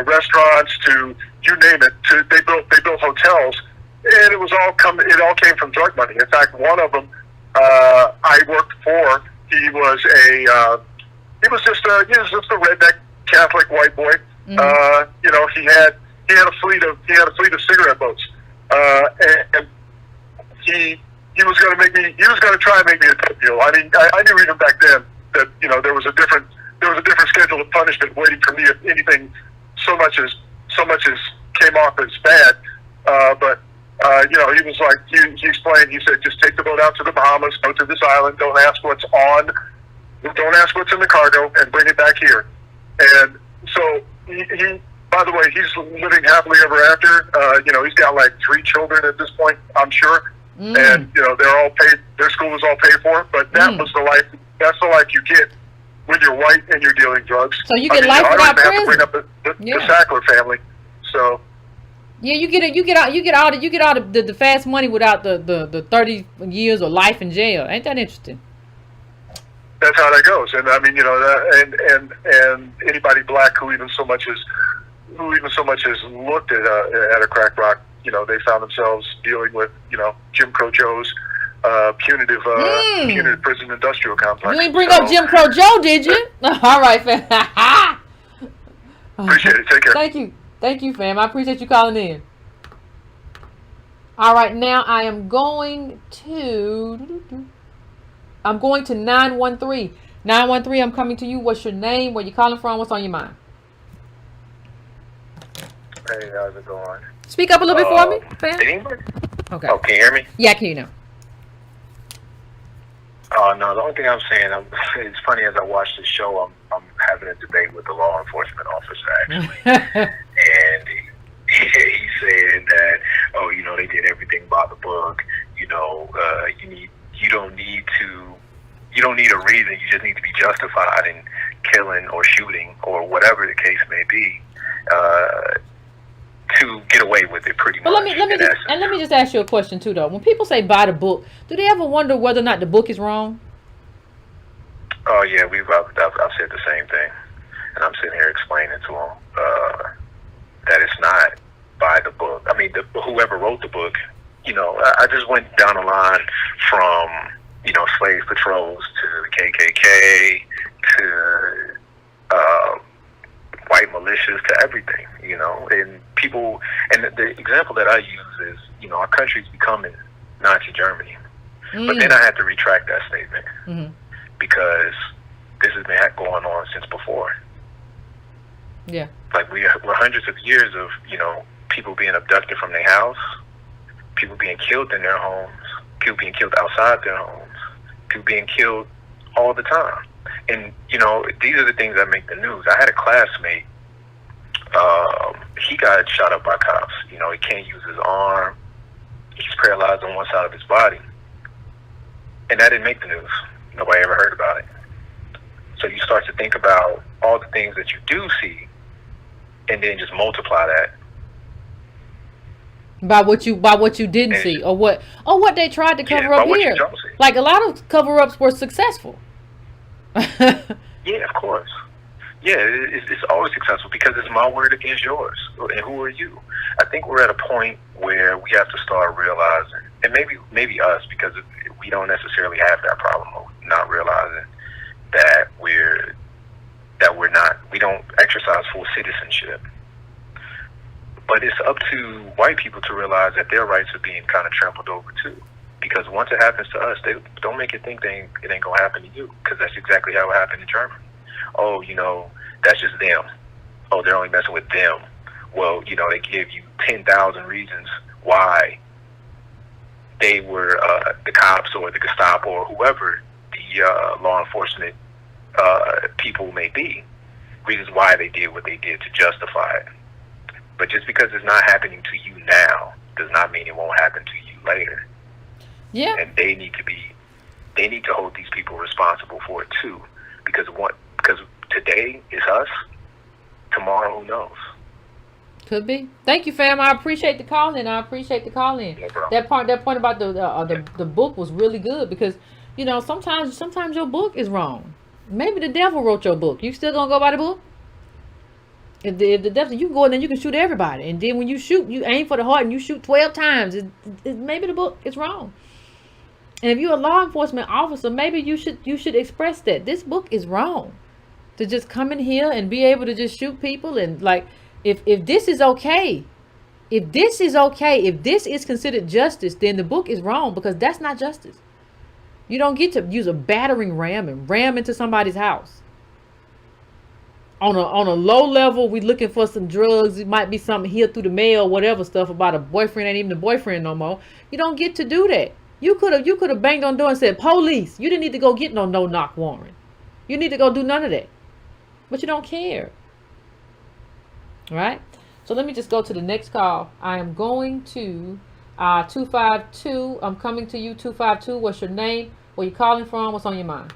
restaurants to you name it. They built hotels, and it all came from drug money. In fact, one of them I worked for. He was just a redneck Catholic white boy. You know, he had a fleet of cigarette boats, and he was going to try and make me a drug deal. I mean, I knew even back then that, you know, there was a different schedule of punishment waiting for me if anything so much as came off as bad. But you know, he was like, he explained. He said, just take the boat out to the Bahamas, go to this island, don't ask what's in the cargo, and bring it back here. And so he by the way, he's living happily ever after. You know, he's got like 3 children at this point, I'm sure. And, you know, they're all paid, their school is all paid for. But that was the life, that's the life you get when you're white and you're dealing drugs. So you get life without prison. I don't even have to bring up the Sackler family. So yeah, you get all the fast money without the 30 years or life in jail. Ain't that interesting? That's how that goes. And I mean, you know, and anybody black who even so much as looked at a crack rock, you know, they found themselves dealing with, you know, Jim Crow Joe's punitive prison industrial complex. You ain't bring up Jim Crow Joe, did you? All right, fam. Appreciate it. Take care. Thank you, fam. I appreciate you calling in. All right, now I am going to 913. 913, I'm coming to you. What's your name? Where you calling from? What's on your mind? Hey, how's it going? Speak up a little bit for me, fam. In English? Okay. Oh, can you hear me? Yeah, I can hear you now. Oh, no, the only thing I'm saying, it's funny, as I watch this show, I'm having a debate with a law enforcement officer, actually. And he's saying that, oh, you know, they did everything by the book. You know, you don't need a reason. You just need to be justified in killing or shooting or whatever the case may be, to get away with it, pretty much. But let me just ask you a question too, though. When people say buy the book, do they ever wonder whether or not the book is wrong? Oh yeah, I've said the same thing, and I'm sitting here explaining to them that it's not by the book. I mean, whoever wrote the book, you know, I just went down the line from, you know, slave patrols to the KKK to white militias to everything, you know, and people, and the example that I use is, you know, our country's becoming Nazi Germany. But then I had to retract that statement because this has been going on since before. Yeah. Like we're hundreds of years of, you know, people being abducted from their house, people being killed in their homes, people being killed outside their homes, people being killed all the time. And, you know, these are the things that make the news. I had a classmate, he got shot up by cops. You know, he can't use his arm. He's paralyzed on one side of his body. And that didn't make the news. Nobody ever heard about it. So you start to think about all the things that you do see and then just multiply that. By what you didn't see, or what they tried to cover up here. Like a lot of cover-ups were successful. Yeah, of course. Yeah, it's always successful because it's my word against yours. And who are you? I think we're at a point where we have to start realizing, and maybe us, because we don't necessarily have that problem of not realizing that we don't exercise full citizenship. But it's up to white people to realize that their rights are being kind of trampled over too. Because once it happens to us, they don't make it think it ain't gonna happen to you. Because that's exactly how it happened in Germany. Oh, you know, that's just them. Oh, they're only messing with them. Well, you know, they give you 10,000 reasons why they were the cops or the Gestapo or whoever, the law enforcement people may be, reasons why they did what they did to justify it. But just because it's not happening to you now does not mean it won't happen to you later. Yeah. And they need to hold these people responsible for it too, because today is us, tomorrow who knows. Could be. Thank you, fam. I appreciate the call in. No That point about the book was really good, because sometimes your book is wrong. Maybe the devil wrote your book. You still gonna go by the book? If the devil, you can go in there, you can shoot everybody, and then when you shoot, you aim for the heart and you shoot 12 times. Maybe the book is wrong. And if you're a law enforcement officer, maybe you should express that this book is wrong. To just come in here and be able to just shoot people, and like, if this is okay, if this is considered justice, then the book is wrong, because that's not justice. You don't get to use a battering ram and ram into somebody's house. On a low level, we looking for some drugs. It might be something here through the mail, whatever stuff about a boyfriend ain't even the boyfriend no more. You don't get to do that. You could have banged on the door and said, police. You didn't need to go get no knock warrant. You need to go do none of that. But you don't care. All right? So let me just go to the next call. I am going to 252. I'm coming to you, 252. What's your name? Where you calling from? What's on your mind?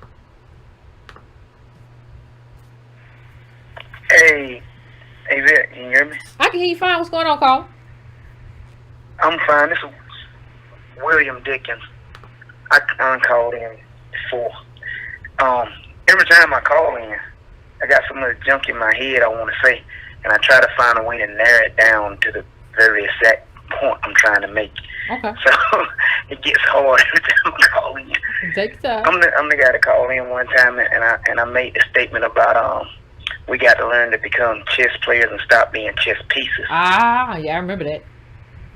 Hey, Yvette, can you hear me? I can hear you fine. What's going on, call? I'm fine. This is William Dickens. I called in before. Every time I call in, I got some of the junk in my head I want to say, and I try to find a way to narrow it down to the very exact point I'm trying to make. Okay. So it gets hard every time I call in. Take time. I'm the guy that called in one time, and I made the statement about we got to learn to become chess players and stop being chess pieces. Ah, yeah, I remember that.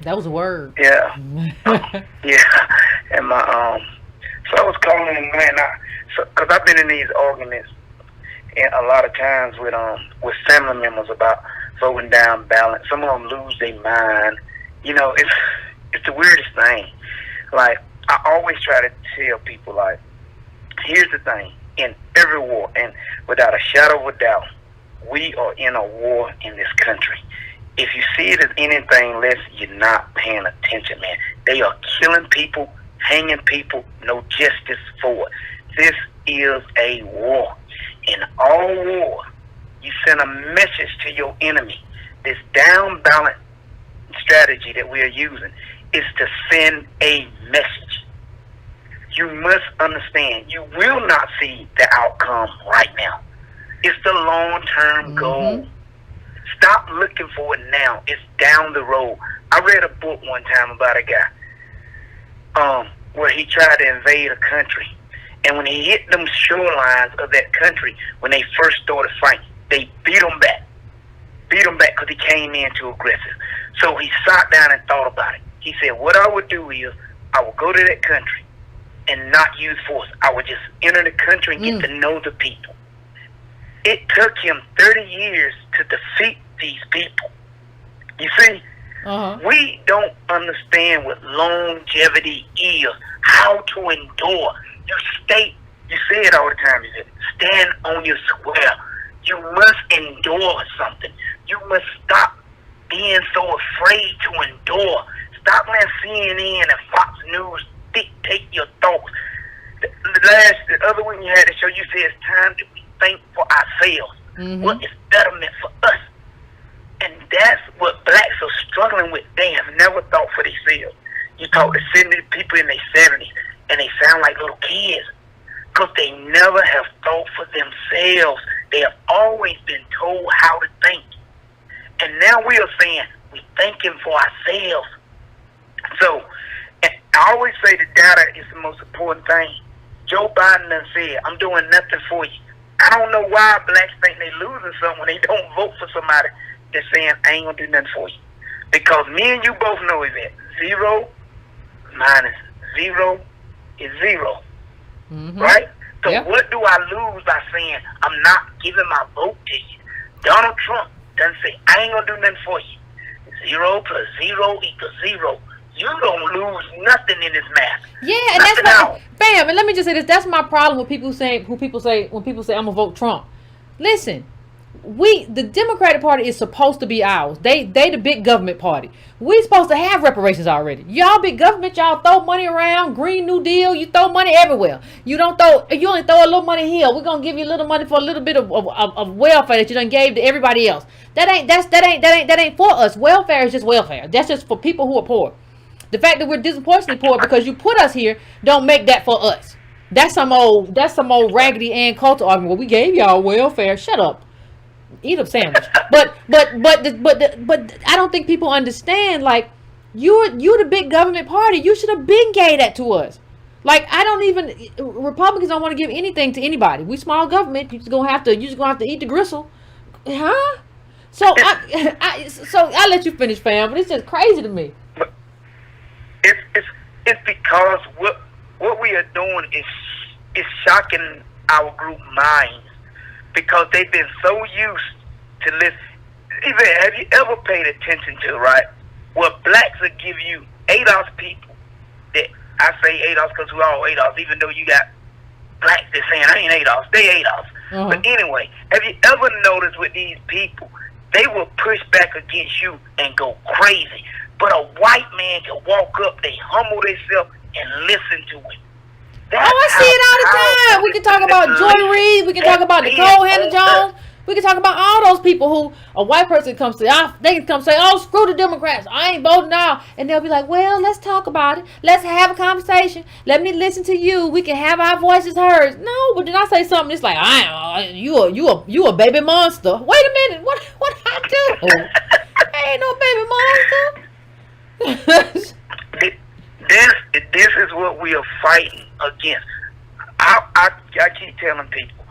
That was a word. Yeah. Yeah. And so I was calling in, man, because I've been in these arguments a lot of times with family members about voting down balance. Some of them lose their mind. It's the weirdest thing. Like, I always try to tell people, like, here's the thing. In every war, and without a shadow of a doubt, we are in a war in this country. If you see it as anything less, you're not paying attention, man. They are killing people, hanging people, no justice for it. This is a war. In all war, you send a message to your enemy. This down balance strategy that we are using is to send a message. You must understand, you will not see the outcome right now. It's the long-term goal. Stop looking for it now. It's down the road. I read a book one time about a guy where he tried to invade a country. And when he hit them shorelines of that country, when they first started fighting, they beat him back. Beat him back because he came in too aggressive. So he sat down and thought about it. He said, what I would do is I would go to that country and not use force. I would just enter the country and get to know the people. It took him 30 years to defeat these people. You see, we don't understand what longevity is, how to endure. You say it all the time, you stand on your square. You must endure something. You must stop being so afraid to endure. Stop letting CNN and Fox News dictate your thoughts. The other one you had to show, you said it's time that we think for ourselves. What is betterment for us? And that's what blacks are struggling with. They have never thought for themselves. You talk to 70 people in their 70s, and they sound like little kids because they never have thought for themselves. They have always been told how to think. And now we are saying we're thinking for ourselves. So I always say the data is the most important thing. Joe Biden done said, I'm doing nothing for you. I don't know why blacks think they losing something when they don't vote for somebody that's saying, I ain't going to do nothing for you. Because me and you both know that 0 minus 0 is 0. Right? So what do I lose by saying, I'm not giving my vote to you? Donald Trump done say, I ain't going to do nothing for you. 0 plus 0 equals 0. You don't lose nothing in this math. Yeah, and that's what, fam, and let me just say this. That's my problem with people saying, when people say I'm gonna vote Trump. Listen, the Democratic Party is supposed to be ours. They the big government party. We supposed to have reparations already. Y'all big government, y'all throw money around, Green New Deal, you throw money everywhere. You only throw a little money here. We're gonna give you a little money for a little bit of welfare that you done gave to everybody else. That ain't for us. Welfare is just welfare. That's just for people who are poor. The fact that we're disproportionately poor because you put us here don't make that for us. That's some old Raggedy Ann culture argument. Well, we gave y'all welfare. Shut up. Eat a sandwich. But I don't think people understand. Like, you the big government party. You should have been gave that to us. Like, Republicans don't want to give anything to anybody. We small government. You just gonna have to eat the gristle, huh? So I let you finish, fam. But it's just crazy to me. It's because what we are doing is shocking our group minds, because they've been so used to listen. Even, have you ever paid attention to, right, where blacks will give you ADOS people, that I say ADOS because we're all ADOS, even though you got blacks that saying I ain't ADOS, they ADOS. Uh-huh. But anyway, have you ever noticed with these people, they will push back against you and go crazy. But a white man can walk up, they humble themselves and listen to him. I see it all the time. We can talk about Joy Reid. We can talk about Nicole Hannah-Jones. We can talk about all those people who a white person comes to. They can come say, "Oh, screw the Democrats. I ain't voting now," and they'll be like, "Well, let's talk about it. Let's have a conversation. Let me listen to you. We can have our voices heard." No, but then I say something. It's like, you a baby monster. Wait a minute. What I do? I ain't no baby monster. This is what we are fighting against. I keep telling people,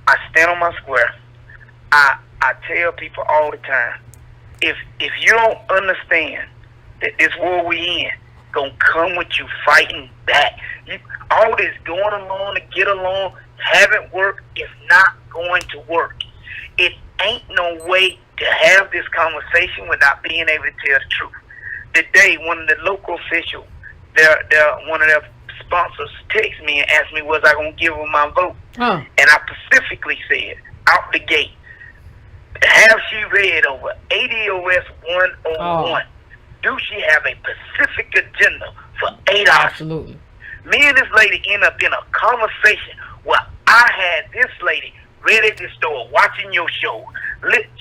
I stand on my square. I tell people all the time, if you don't understand that this war we in gonna come with you fighting back, all this going along to get along, having work is not going to work. It ain't no way to have this conversation without being able to tell the truth. Today, one of the local officials, one of their sponsors texted me and asked me was I gonna give them my vote. Huh. And I specifically said out the gate, have she read over ADOS 101? Do she have a specific agenda for ADOS? Absolutely. Me and this lady end up in a conversation where I had this lady read at the store watching your show.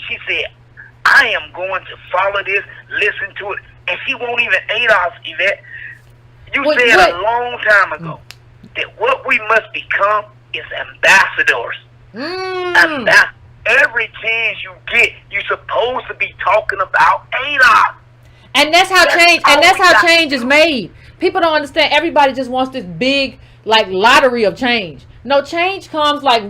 She said, I am going to follow this, listen to it, and she won't even ADOS, Yvette. You said a long time ago that what we must become is ambassadors. Every chance you get, you're supposed to be talking about ADOS. And that's how change is made. People don't understand. Everybody just wants this big, like, lottery of change. No, change comes like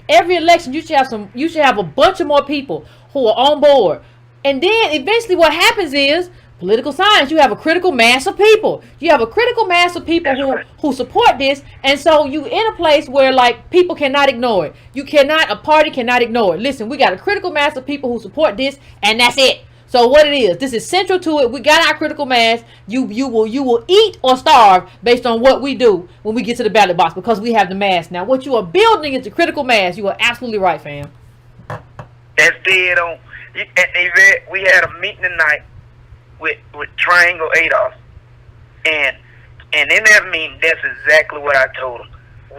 every election you should have a bunch of more people who are on board. And then eventually what happens is political science. You have a critical mass of people. You have a critical mass of people who support this, and so you in a place where, like, people cannot ignore it. A party cannot ignore it. Listen, we got a critical mass of people who support this, and that's it. So what it is, this is central to it. We got our critical mass. You will eat or starve based on what we do when we get to the ballot box, because we have the mass. Now, what you are building is the critical mass. You are absolutely right, fam. That's dead on. Yvette, we had a meeting tonight with Triangle ADOS, and in that meeting, that's exactly what I told them.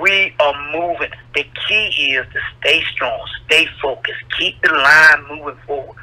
We are moving. The key is to stay strong, stay focused, keep the line moving forward.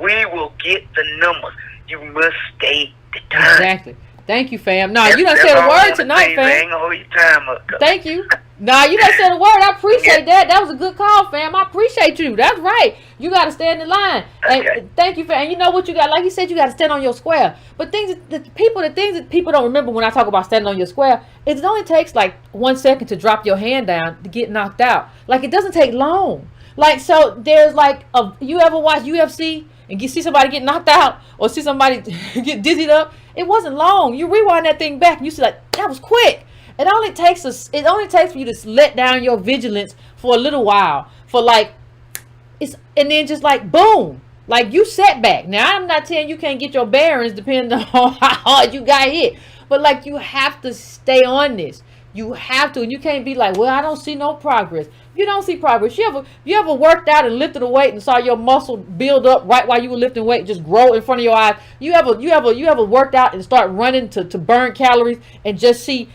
We will get the numbers. You must stay determined. Exactly. Thank you, fam. Nah, you done said a word tonight, fam. I ain't gonna hold your time up. Thank you. Nah, you done said a word. I appreciate that. That was a good call, fam. I appreciate you. That's right. You got to stand in line. Okay. And thank you, fam. And you know what you got? Like you said, you got to stand on your square. But the things that people don't remember when I talk about standing on your square, it only takes like 1 second to drop your hand down to get knocked out. Like, it doesn't take long. Like, so there's like you ever watch UFC and see somebody get knocked out or see somebody get dizzied up? It wasn't long. You rewind that thing back and you see, like, that was quick. It only takes for you to let down your vigilance for a little while, and then just like boom, like you set back. Now, I'm not saying you can't get your bearings depending on how hard you got hit, but like, you have to stay on this. You have to, and you can't be like, well, I don't see no progress. You don't see progress. You ever worked out and lifted a weight and saw your muscle build up right while you were lifting weight, just grow in front of your eyes? You ever worked out and start running to burn calories and just see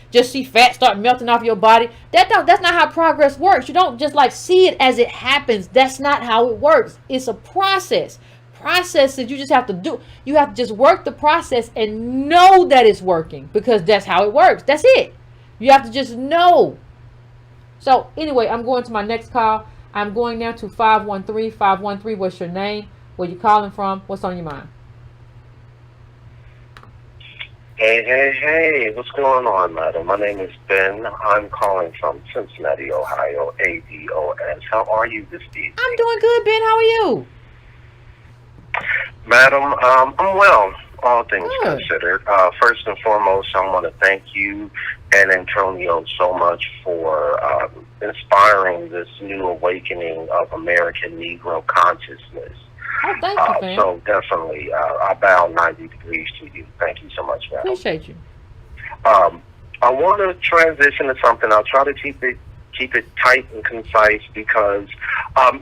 fat start melting off your body? That's not how progress works. You don't just like see it as it happens. That's not how it works. It's a process. Process that you just have to do. You have to just work the process and know that it's working, because that's how it works. That's it. You have to just know. So anyway, I'm going to my next call. I'm going now to 513. 513, what's your name? Where you calling from? What's on your mind? Hey, what's going on, madam? My name is Ben. I'm calling from Cincinnati, Ohio, ADOS. How are you this evening? I'm doing good, Ben. How are you? Madam, I'm well, all things Good. considered. First and foremost, I want to thank you and Antonio so much for inspiring this new awakening of American Negro consciousness. Oh, thank you, Ben. So definitely, I bow 90 degrees to you. Thank you so much, madam. Appreciate you. I want to transition to something. I'll try to keep it tight and concise, because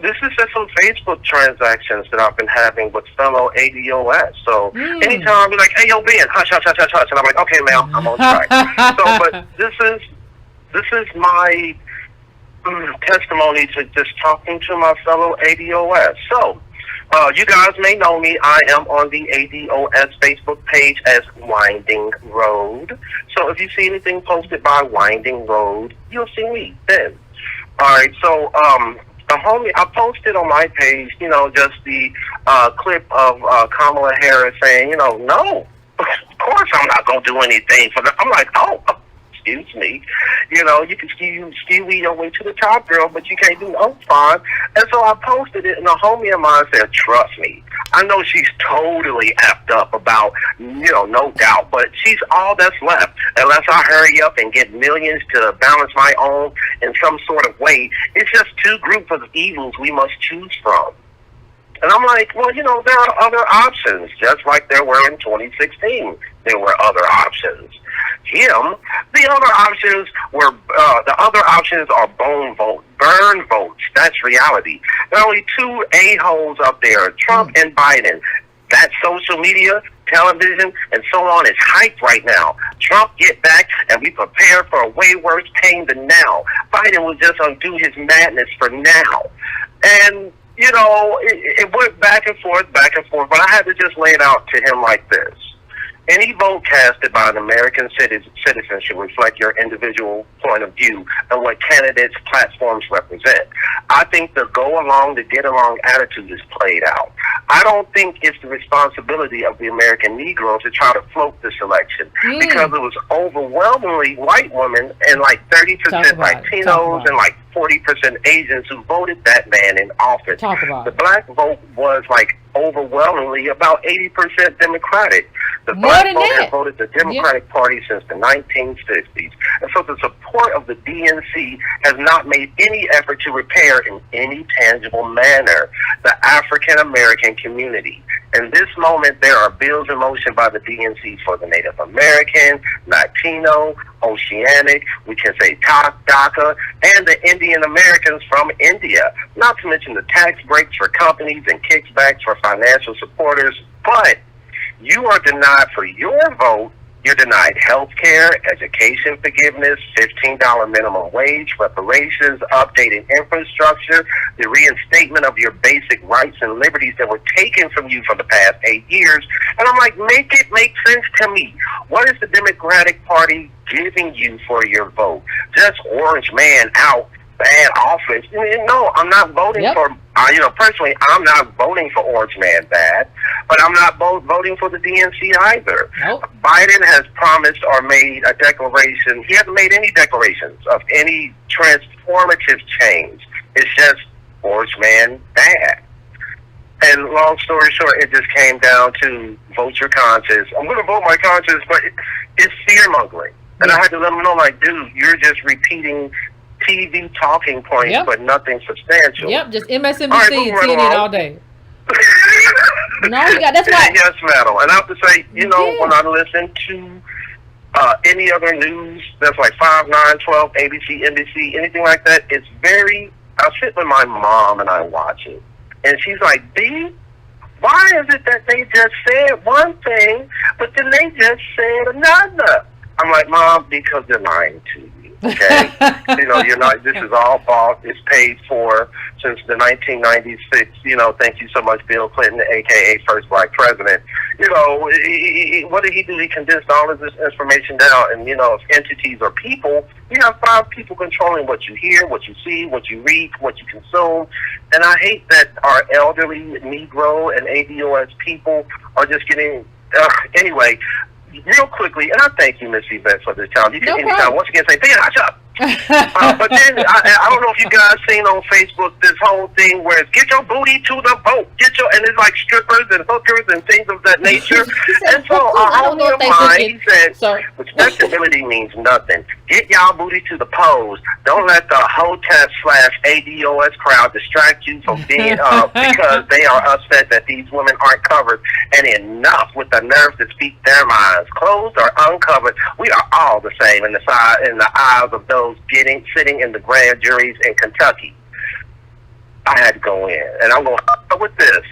this is just some Facebook transactions that I've been having with fellow ADOS. So anytime I'll be like, hey, yo, Ben, hush, hush, hush, hush, hush. And I'm like, okay, ma'am, I'm on track. But this is my testimony to just talking to my fellow ADOS. So, you guys may know me. I am on the ADOS Facebook page as Winding Road. So if you see anything posted by Winding Road, you'll see me then. All right, so the homie, I posted on my page, just the clip of Kamala Harris saying, no, of course I'm not going to do anything for them. I'm like, oh, excuse me. You can ski your way to the top, girl, but you can't do no fine. And so I posted it, and a homie of mine said, trust me, I know she's totally effed up about, no doubt, but she's all that's left. Unless I hurry up and get millions to balance my own in some sort of way, it's just two groups of evils we must choose from. And I'm like, well, there are other options, just like there were in 2016. There were other options. The other options are burn votes. That's reality. There are only two a-holes up there, Trump and Biden. That social media, television, and so on is hype right now. Trump get back, and we prepare for a way worse pain than now. Biden will just undo his madness for now. And, it went back and forth, but I had to just lay it out to him like this. Any vote casted by an American citizen should reflect your individual point of view and what candidates' platforms represent. I think the go-along, the get-along attitude is played out. I don't think it's the responsibility of the American Negro to try to float this election, because it was overwhelmingly white women and like 30% Latinos and like 40% Asians who voted that man in office. The black vote was like overwhelmingly about 80% Democratic. The black vote has voted the Democratic Party since the 1960s. And so the support of the DNC has not made any effort to repair in any tangible manner the African American community. In this moment, there are bills in motion by the DNC for the Native American, Latino, Oceanic, we can say DACA, and the Indian Americans from India. Not to mention the tax breaks for companies and kickbacks for financial supporters. But you are denied for your vote. You're denied health care, education forgiveness, $15 minimum wage, reparations, updated infrastructure, the reinstatement of your basic rights and liberties that were taken from you for the past 8 years. And I'm like, make it make sense to me. What is the Democratic Party giving you for your vote? Just orange man out, bad office. No, I'm not voting for, personally, I'm not voting for orange man bad, but I'm not voting for the DNC either. Biden has promised or made a declaration. He hasn't made any declarations of any transformative change. It's just orange man bad. And long story short, it just came down to vote your conscience. I'm going to vote my conscience, but it's fear-mongering. And I had to let them know, like, dude, you're just repeating TV talking points, but nothing substantial. Just MSNBC and CNN all day. No, you got, that's why. Yes, madam. And I have to say, when I listen to any other news that's like 5, 9, 12, ABC, NBC, anything like that, it's very, I sit with my mom and I watch it. And she's like, B, why is it that they just said one thing, but then they just said another? I'm like, Mom, because they're lying to you. Okay, you're not. This is all bought. It's paid for since the 1996. Thank you so much, Bill Clinton, aka first black president. What did he do? He condensed all of this information down. And if entities are people, you have 5 people controlling what you hear, what you see, what you read, what you consume. And I hate that our elderly Negro and ADOS people are just getting. Anyway. Real quickly, and I thank you, Miss Yvette, for this time. You can anytime, once again, say, "Big shut up." But then I don't know if you guys seen on Facebook this whole thing where it's get your booty to the boat, and it's like strippers and hookers and things of that nature. And so a homie of mine, he said, respectability means nothing. Get y'all booty to the pose. Don't let the HOTEP/ADOS crowd distract you from being because they are upset that these women aren't covered. And enough with the nerve to speak their minds. Closed or uncovered, we are all the same in the eyes of those sitting in the grand juries in Kentucky. I had to go in, and I'm going with this.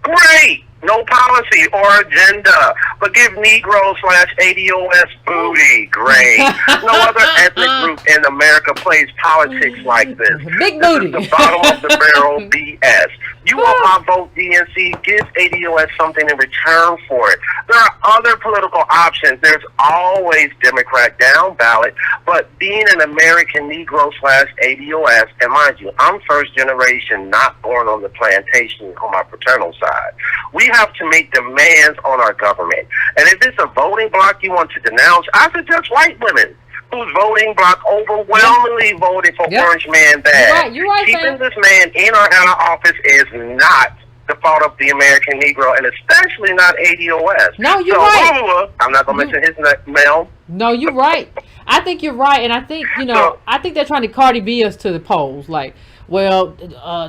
Great, no policy or agenda, but give Negro/ADOS booty. Great. No other ethnic group in America plays politics like this. Big this booty. Is the bottom of the barrel BS. You want my vote, DNC? Give ADOS something in return for it. There are other political options. There's always Democrat down ballot, but being an American Negro/ADOS, and mind you, I'm first generation, not born on the plantation on my paternal side. We have to make demands on our government. And if it's a voting bloc you want to denounce, I suggest white women whose voting bloc overwhelmingly voted for Orange Man bad. You're right, Keeping this man in or out of office is not the fault of the American Negro, and especially not ADOS. No, you're right. I'm not going to mention his name. No, you're right. I think you're right, and I think I think they're trying to Cardi B us to the polls. Like, well,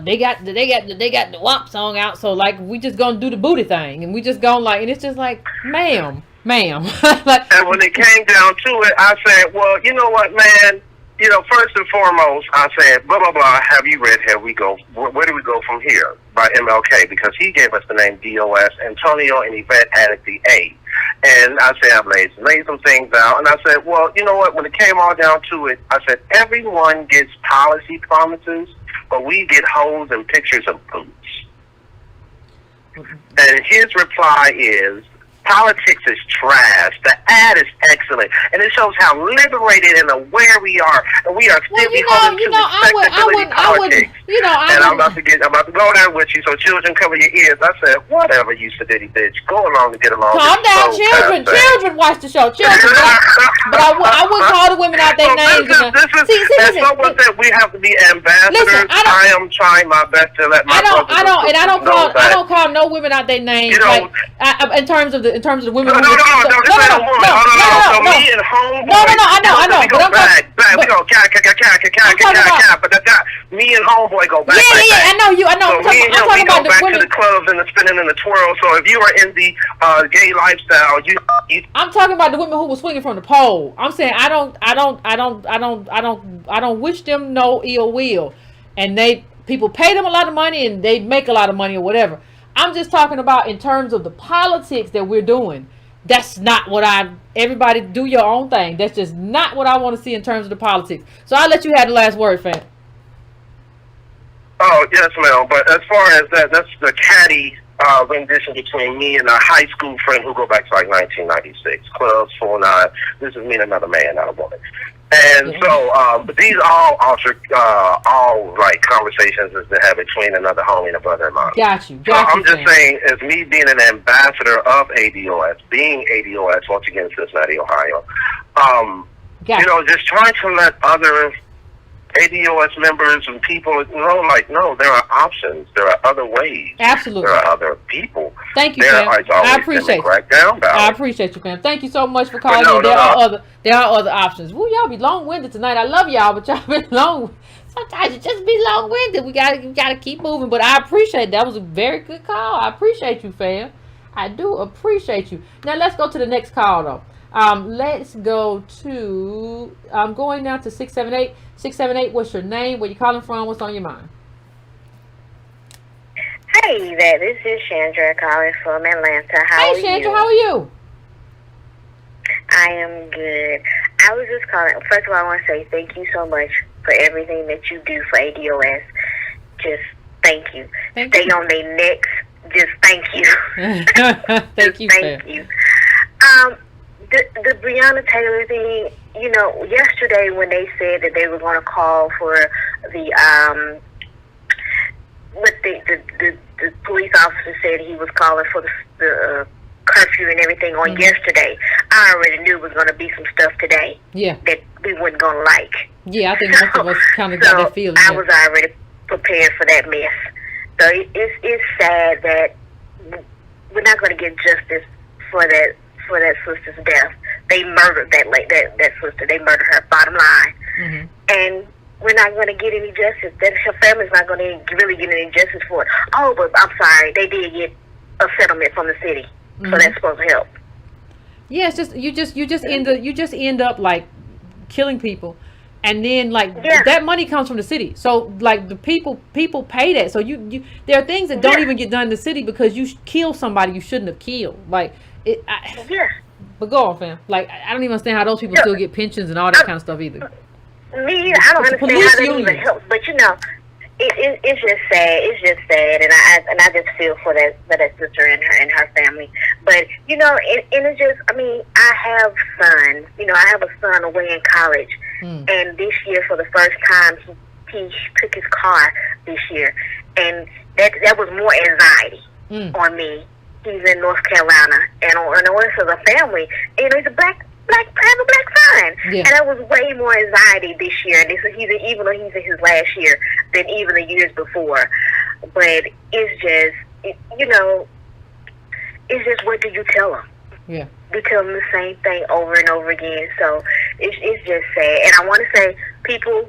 they got the WAP song out, so like we just gonna do the booty thing, and we just gonna and it's just like, ma'am. Like, and when it came down to it, I said, well, you know what, man? First and foremost, I said, blah, blah, blah, have you read Here We Go? Where do we go from here? By MLK, because he gave us the name DOS. Antonio and Yvette added the A. And I said, I've laid some things out. And I said, well, you know what? When it came all down to it, I said, everyone gets policy promises, but we get hoes and pictures of boots. And his reply is, politics is trash. The ad is excellent, and it shows how liberated and aware we are, and we are still beholden to respectability politics. And I'm about to go there with you. So children, cover your ears. I said, whatever, you sedity bitch. Go along to get along. Calm down, children watch the show. Children, but I wouldn't call the women out their names. That's someone that we have to be ambassadors. Listen, I am trying my best to let my I don't call no women out their names. In terms of the women. No, this ain't a woman. So me and homeboy. I know. We go back. We go me and homeboy go back. Yeah, I know. So me and him, we go back to the clubs and the spinning and the twirl. So if you are in the gay lifestyle, you. I'm talking about the women who were swinging from the pole. I'm saying I don't wish them no ill will, and people pay them a lot of money and they make a lot of money or whatever. I'm just talking about in terms of the politics that we're doing. That's not what everybody do your own thing. That's just not what I want to see in terms of the politics. So I'll let you have the last word, fam. Oh, yes, ma'am. But as far as that's the catty rendition between me and a high school friend who go back to like 1996. Clubs, 4-9. This is me and another man, not a woman. And so, but these all like conversations as they have between another homie and a brother of mine. Got you. So I'm just saying, as me being an ambassador of ADOS, being ADOS once again, Cincinnati, Ohio. Just trying to let other ADOS members and people know, there are options. There are other ways. Absolutely. There are other people. Thank you, fam. I appreciate you. I appreciate you, fam. Thank you so much for calling in. There are other options. Well, y'all be long-winded tonight. I love y'all, but y'all be long. Sometimes you just be long-winded. We gotta keep moving. But I appreciate it. That was a very good call. I appreciate you, fam. I do appreciate you. Now let's go to the next call though. Let's go to, I'm going now to 678. 678, what's your name? Where you calling from? What's on your mind? Hey, Yvette, this is Chandra calling from Atlanta. How are Hey, Chandra, you? how are you? I am good. I was just calling. First of all, I want to say thank you so much for everything that you do for ADOS. Just thank you. Thank Stay you. on their necks. Just thank you. Thank you, Thank fam. you. The Breonna Taylor thing, you know, yesterday when they said that they were going to call for the what the police officer said he was calling for the curfew and everything on yesterday, I already knew it was going to be some stuff today Yeah. that we weren't going to like. Yeah, I think most of us kind of got that feeling. I Yeah. was already prepared for that mess. So it's sad that we're not going to get justice for that sister's death. They murdered that sister. They murdered her. Bottom line, Mm-hmm. and we're not going to get any justice. That her family's not going to really get any justice for it. Oh, but I'm sorry, they did get a settlement from the city, Mm-hmm. so that's supposed to help. Yeah, it's just you just end up like killing people, and then like Yeah. that money comes from the city. So like the people pay that. So you there are things that don't Yeah. even get done in the city because you kill somebody you shouldn't have killed. Like it. Yeah. But go on, fam. Like I don't even understand how those people Yeah. still get pensions and all that kind of stuff either. Me, I don't But the understand police how that even unions. helps. But you know, it's just sad. It's just sad, and I just feel for that sister and her family. But you know, and it's just, I mean, I have sons. You know, I have a son away in college, and this year for the first time he took his car this year, and that was more anxiety on me. He's in North Carolina, and on us as a family, you know, he's a black son, Yeah. and that was way more anxiety this year. And even though he's in his last year than even the years before. But it's just, you know, it's just, what do you tell them? Yeah. You tell them the same thing over and over again. So it's just sad. And I want to say, people,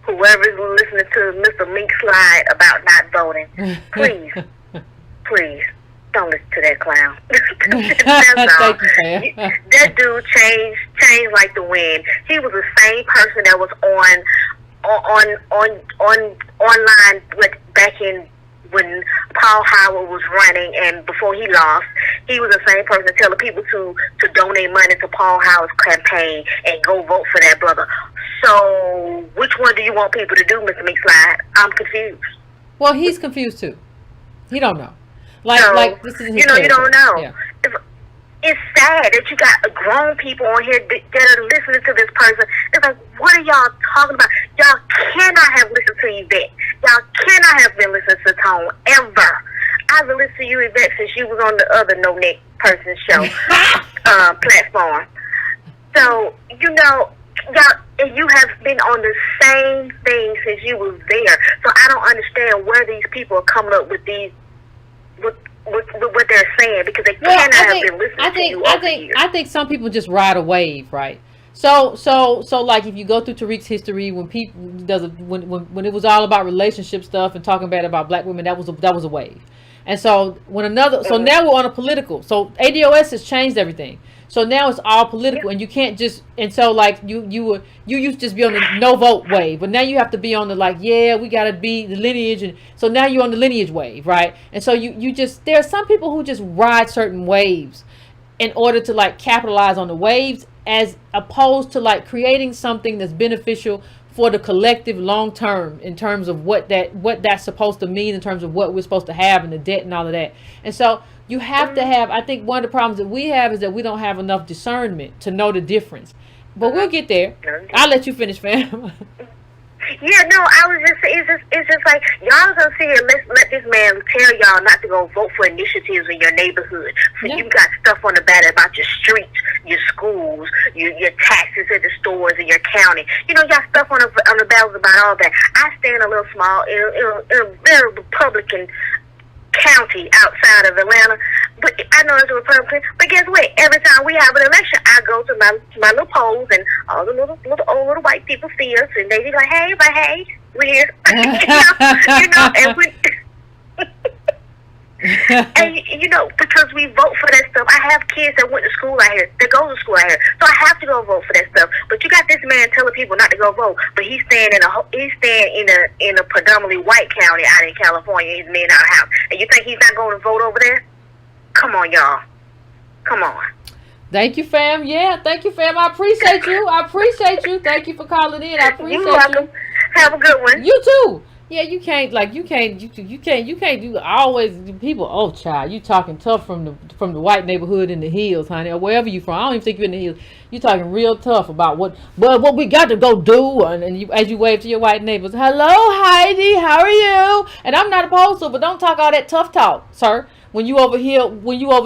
whoever's listening to Mr. Mink slide about not voting, please don't listen to that clown. That's all. Thank you, fam. That dude changed like the wind. He was the same person that was online back in when Paul Howard was running, and before he lost, he was the same person telling people to donate money to Paul Howard's campaign and go vote for that brother. So which one do you want people to do, Mr. McSlide? I'm confused. Well, he's confused too. He don't know. Like this is his you don't territory. know. Yeah. It's sad that you got grown people on here that are listening to this person. It's like, what are y'all talking about? Y'all cannot have listened to Yvette. Y'all cannot have been listening to Tone ever. I've been listening to you, Yvette, since you was on the other No Neck Person show platform. So, you know, y'all, and you have been on the same thing since you was there. So I don't understand where these people are coming up with these with what they're saying, because they cannot have been listening to you over years. I think some people just ride a wave, right? So like if you go through Tariq's history, when people when it was all about relationship stuff and talking bad about black women, that was a wave. And so now we're on a political. So ADOS has changed everything. So now it's all political, and you can't just, and so like you used to just be on the no vote wave, but now you have to be on the like, yeah, we gotta be the lineage, and so now you're on the lineage wave, right? And so you just, there are some people who just ride certain waves in order to like capitalize on the waves, as opposed to like creating something that's beneficial for the collective long term, in terms of what that's supposed to mean, in terms of what we're supposed to have and the debt and all of that. And so you have to have, I think one of the problems that we have is that we don't have enough discernment to know the difference. But we'll get there. I'll let you finish, fam. Yeah, no, I was just saying, it's just like, y'all gonna sit here and let this man tell y'all not to go vote for initiatives in your neighborhood. So Yeah. you got stuff on the ballot about your streets, your schools, your taxes at the stores in your county. You know, you got stuff on the ballot about all that. I stay in a little small, in a very Republican county outside of Atlanta, but I know it's a Republican. But guess what? Every time we have an election, I go to my little polls, and all the little white people see us, and they be like, "Hey, we're here." You know, and we. And because we vote for that stuff. I have kids that went to school out here, that go to school out here, so I have to go vote for that stuff. But you got this man telling people not to go vote, but he's staying in a predominantly white county out in California. He's laying out a house, and you think he's not going to vote over there? Come on, y'all. Come on. Thank you, fam. Yeah, thank you, fam. I appreciate you. Thank you for calling in. I appreciate You're welcome. you. Have a good one. You too. Yeah, you can't do always people. Oh, child, you talking tough from the white neighborhood in the hills, honey, or wherever you from. I don't even think you're in the hills. You talking real tough about what we got to go do, and you, as you wave to your white neighbors, hello, Heidi, how are you? And I'm not opposed to it, but don't talk all that tough talk, sir. When you over here with your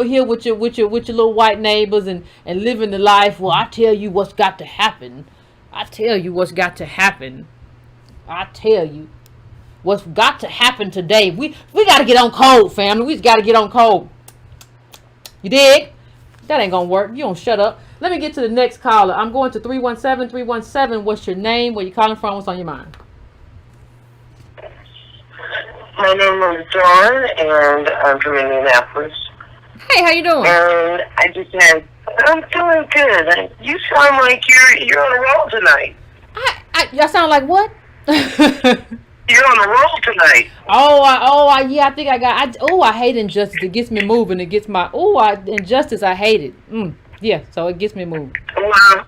little white neighbors and living the life. Well, I tell you what's got to happen. I tell you what's got to happen today. We got to get on code, family. We just got to get on code. You dig? That ain't gonna work. You don't shut up. Let me get to the next caller. I'm going to 317. What's your name? Where you calling from? What's on your mind? My name is Dawn, and I'm from Indianapolis. Hey, how you doing? And I'm doing good. You sound like you're on a roll tonight. Y'all sound like what? You're on a roll tonight. Yeah, I think I hate injustice. It gets me moving. It gets my, injustice, I hate it. Yeah, so it gets me moving. Well,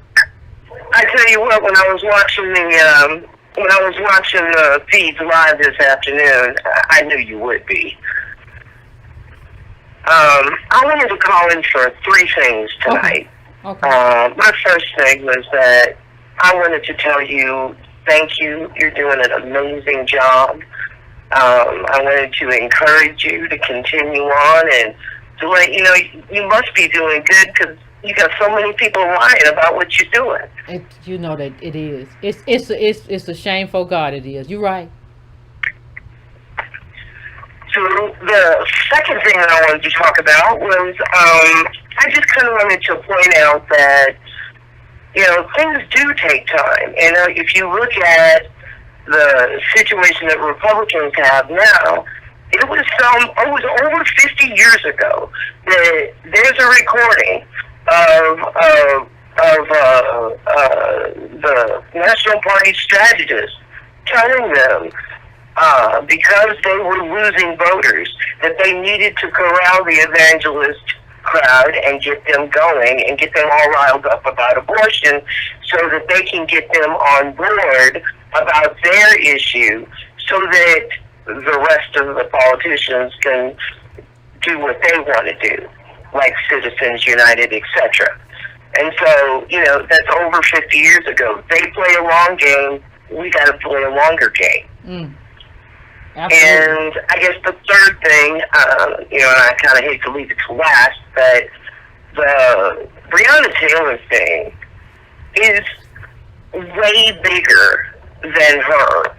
I tell you what, when I was watching the feeds live this afternoon, I knew you would be. I wanted to call in for three things tonight. Okay. My first thing was that I wanted to tell you thank you. You're doing an amazing job. I wanted to encourage you to continue on and to let you know you must be doing good because you got so many people lying about what you're doing. You know that it is. It's a shame for God. It is. You're right. So the second thing that I wanted to talk about was I just kind of wanted to point out that things do take time. And if you look at the situation that Republicans have now, it was over 50 years ago that there's a recording of the National Party strategists telling them because they were losing voters that they needed to corral the evangelist crowd and get them going and get them all riled up about abortion so that they can get them on board about their issue so that the rest of the politicians can do what they want to do, like Citizens United, etc. And so, that's over 50 years ago. They play a long game. We got to play a longer game. And I guess the third thing, and I kind of hate to leave it to last, but the Breonna Taylor thing is way bigger than her,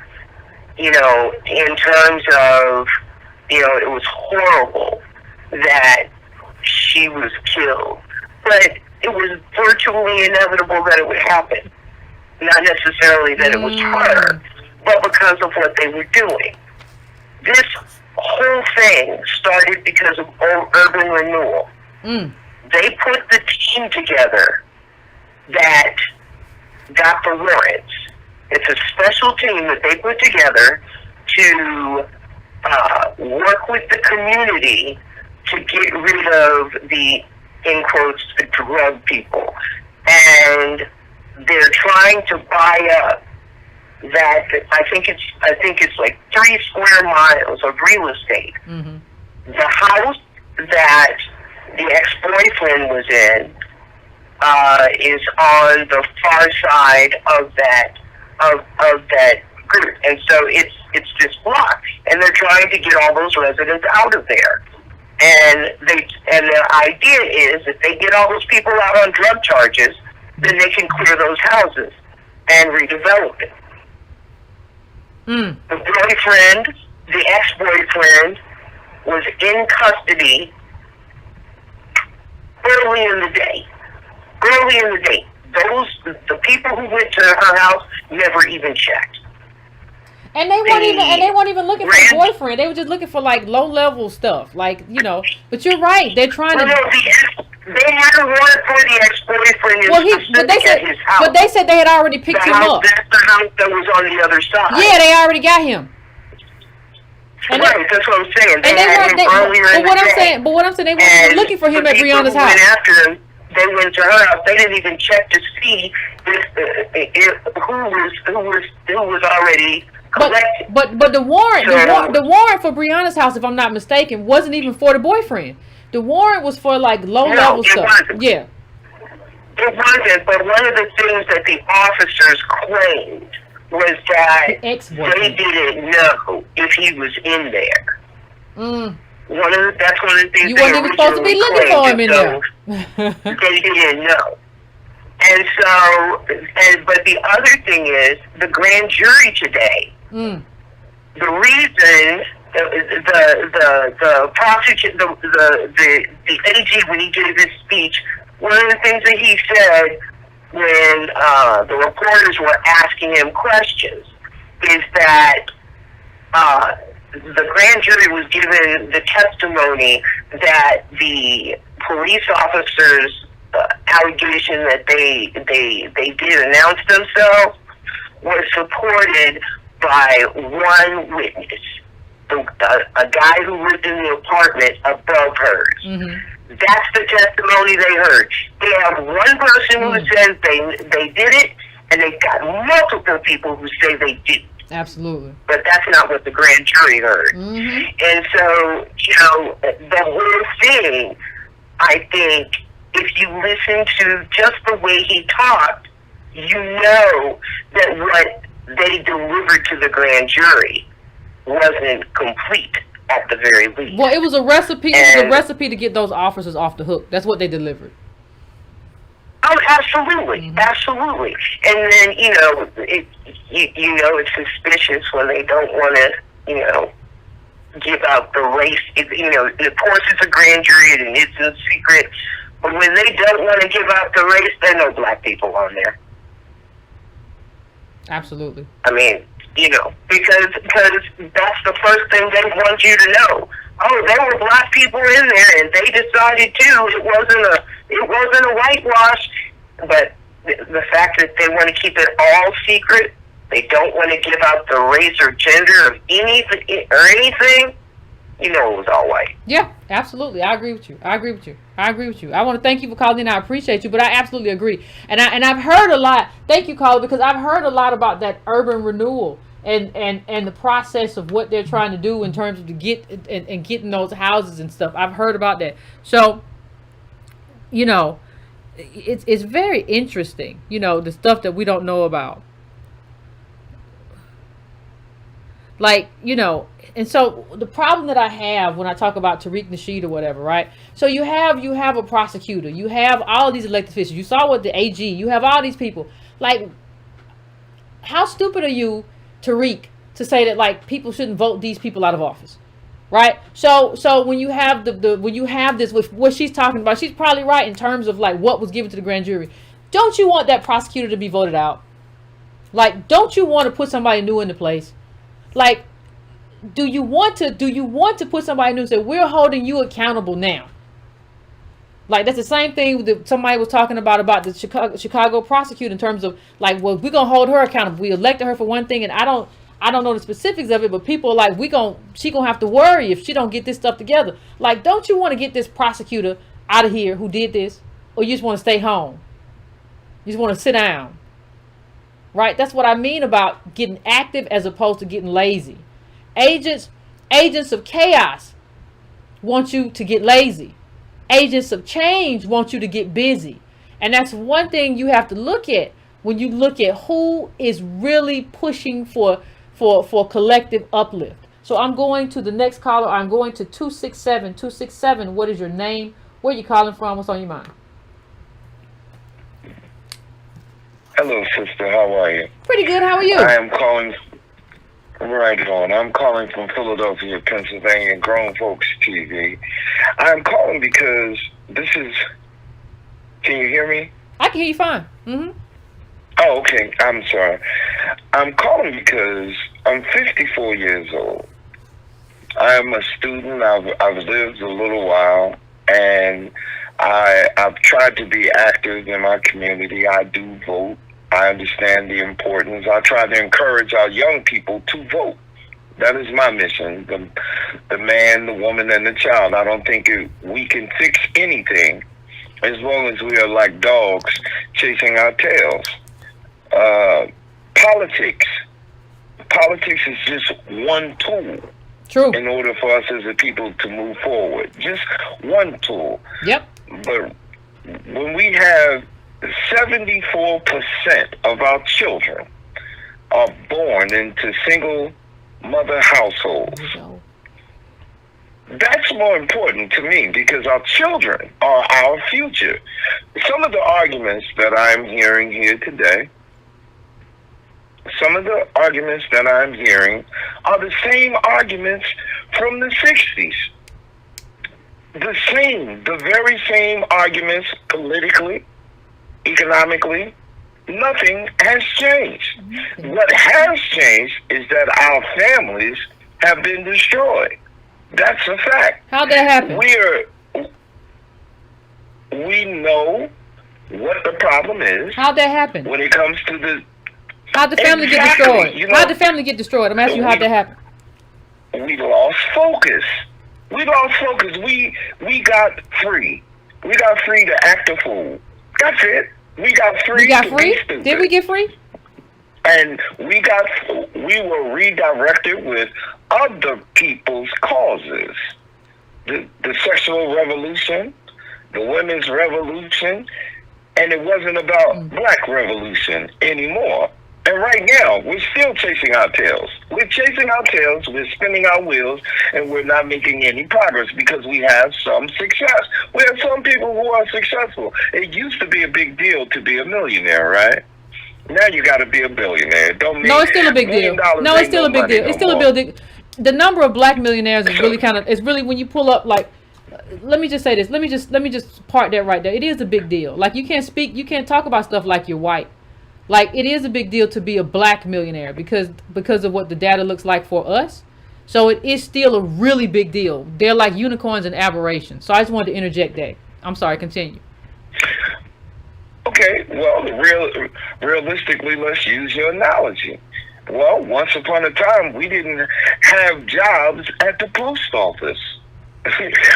in terms of, it was horrible that she was killed, but it was virtually inevitable that it would happen. Not necessarily that it was her, but because of what they were doing. This whole thing started because of urban renewal. They put the team together that got the warrants. It's a special team that they put together to work with the community to get rid of the, in quotes, the drug people. And they're trying to buy up that I think it's like 3 square miles of real estate. The house that the ex-boyfriend was in is on the far side of that group, and so it's this block, and they're trying to get all those residents out of there. And their idea is if they get all those people out on drug charges, then they can clear those houses and redevelop it. The boyfriend, the ex-boyfriend, was in custody early in the day. The people who went to her house never even checked. And they weren't even looking for a boyfriend. They were just looking for like low level stuff, like, you know. But you're right. They're trying to. They had a warrant for the ex-boyfriend at his house. But they said they had already picked him up. That's the house that was on the other side. Yeah, they already got him. And right, that's what I'm saying. They had him earlier in the day. But what I'm saying, they weren't looking for him at Breonna's house. Went after him. They went to her house. They didn't even check to see who was already collected. But the warrant for Breonna's house, if I'm not mistaken, wasn't even for the boyfriend. The warrant was for like low level stuff. Wasn't. Yeah. It wasn't. But one of the things that the officers claimed was that they didn't know if he was in there. That's one of the things you weren't even supposed to be looking for him in there. They didn't know. And so, but the other thing is the grand jury today. The reason the prosecutor, the AG, when he gave his speech, one of the things that he said when the reporters were asking him questions is that the grand jury was given the testimony that the police officers' allegation that they did announce themselves was supported by one witness, a guy who lived in the apartment above hers. That's the testimony they heard. They have one person who says they did it, and they've got multiple people who say they didn't. Absolutely. But that's not what the grand jury heard. And so, the whole thing, I think, if you listen to just the way he talked, you know that what they delivered to the grand jury wasn't complete at the very least. Well, it was a recipe. It was a recipe to get those officers off the hook. That's what they delivered. Oh, absolutely, absolutely. And then it's suspicious when they don't want to, give out the race. Of course, it's a grand jury and it's a secret. But when they don't want to give out the race, there are no black people on there. Absolutely. I mean, because that's the first thing they want you to know. Oh, there were black people in there, and they decided too. It wasn't a whitewash, but the fact that they want to keep it all secret, they don't want to give out the race or gender of anything, it was all white. Yeah, absolutely. I agree with you. I want to thank you for calling in. I appreciate you, but I absolutely agree. And I've heard a lot. Thank you, caller, because I've heard a lot about that urban renewal and the process of what they're trying to do in terms of getting those houses and stuff. I've heard about that. So, it's very interesting, the stuff that we don't know about. Like, and so the problem that I have when I talk about Tariq Nasheed or whatever, right? So you have a prosecutor, you have all these elected officials, you saw what the AG, you have all these people. Like, how stupid are you, Tariq, to say that like people shouldn't vote these people out of office, right? So when you have when you have this with what she's talking about, she's probably right in terms of like what was given to the grand jury. Don't you want that prosecutor to be voted out? Like, don't you want to put somebody new into place? Like, do you want to put somebody new and say, we're holding you accountable now? Like, that's the same thing that somebody was talking about the Chicago prosecutor in terms of like, well, we're gonna hold her accountable. We elected her for one thing, and I don't know the specifics of it, but people are like, she gonna have to worry if she don't get this stuff together. Like, don't you want to get this prosecutor out of here who did this, or you just want to stay home? You just want to sit down, right? That's what I mean about getting active as opposed to getting lazy. Agents of chaos want you to get lazy. Agents of change want you to get busy. And that's one thing you have to look at when you look at who is really pushing for collective uplift. So I'm going to the next caller. I'm going to 267. 267, what is your name? Where are you calling from? What's on your mind? Hello, sister. How are you? Pretty good. How are you? I am calling... Right on. I'm calling from Philadelphia, Pennsylvania, Grown Folks TV. I'm calling because this is... Can you hear me? I can hear you fine. Mm-hmm. Oh, okay. I'm sorry. I'm calling because I'm 54 years old. I am a student. I've lived a little while, and I've tried to be active in my community. I do vote. I understand the importance. I try to encourage our young people to vote. That is my mission. The man, the woman, and the child. I don't think we can fix anything as long as we are like dogs chasing our tails. Politics is just one tool. True. In order for us as a people to move forward. Just one tool. Yep. But when we have 74% of our children are born into single mother households, that's more important to me because our children are our future. Some of the arguments that I'm hearing here today, are the same arguments from the 60s. The very same arguments politically, economically. Nothing has changed. What has changed is that our families have been destroyed. That's a fact. How'd that happen? We know what the problem is. How'd that happen? When it comes to the... How'd the family get destroyed? How'd the family get destroyed? I'm asking you how'd that happen. We lost focus. We got free. We got free to act a fool. That's it. We got free. We got free? Did we get free? And we were redirected with other people's causes. The sexual revolution, the women's revolution, and it wasn't about black revolution anymore. And right now, we're still chasing our tails. We're chasing our tails, we're spinning our wheels, and we're not making any progress because we have some success. We have some people who are successful. It used to be a big deal to be a millionaire, right? Now you got to be a billionaire. No, it's still a big deal. No, it's still a big deal. It's still a big deal. The number of black millionaires is really it's really when you pull up like, let me just say this. Let me just part that right there. It is a big deal. Like you can't talk about stuff like you're white. Like it is a big deal to be a black millionaire because of what the data looks like for us. So it is still a really big deal. They're like unicorns and aberrations. So I just wanted to interject that. I'm sorry, continue. Okay, well, realistically, let's use your analogy. Well, once upon a time, we didn't have jobs at the post office.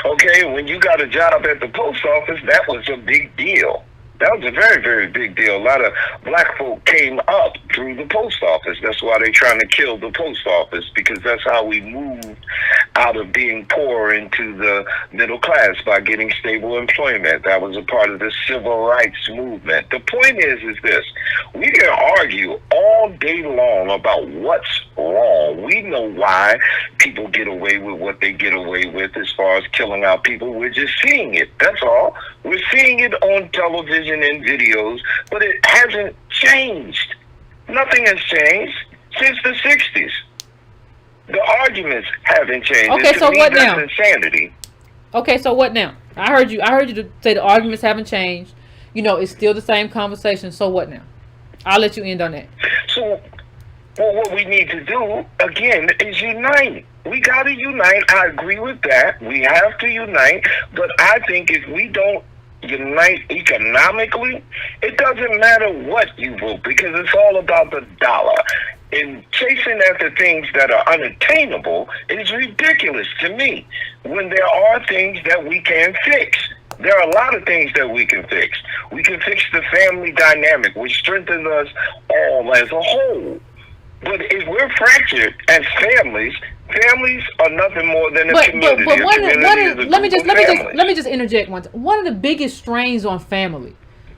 Okay, when you got a job at the post office, that was a big deal. That was a very, very big deal. A lot of black folk came up through the post office. That's why they're trying to kill the post office, because that's how we moved out of being poor into the middle class, by getting stable employment. That was a part of the civil rights movement. The point is this. We can argue all day long about what's wrong. We know why people get away with what they get away with as far as killing our people. We're just seeing it. That's all. We're seeing it on television and videos, but it hasn't changed. Nothing has changed since the 60s. The arguments haven't changed. Okay, so what now? That's insanity. Okay, so what now? I heard you to say the arguments haven't changed. You know, it's still the same conversation. So what now? I'll let you end on that. So, well, what we need to do, again, is unite. We got to unite. I agree with that. We have to unite. But I think if we don't unite economically, it doesn't matter what you vote, because it's all about the dollar. And chasing after things that are unattainable is ridiculous to me, when there are things that we can fix. There are a lot of things that we can fix. We can fix the family dynamic, which strengthens us all as a whole. But if we're fractured as families are nothing more than a community. Let me just interject once. One of the biggest strains on family,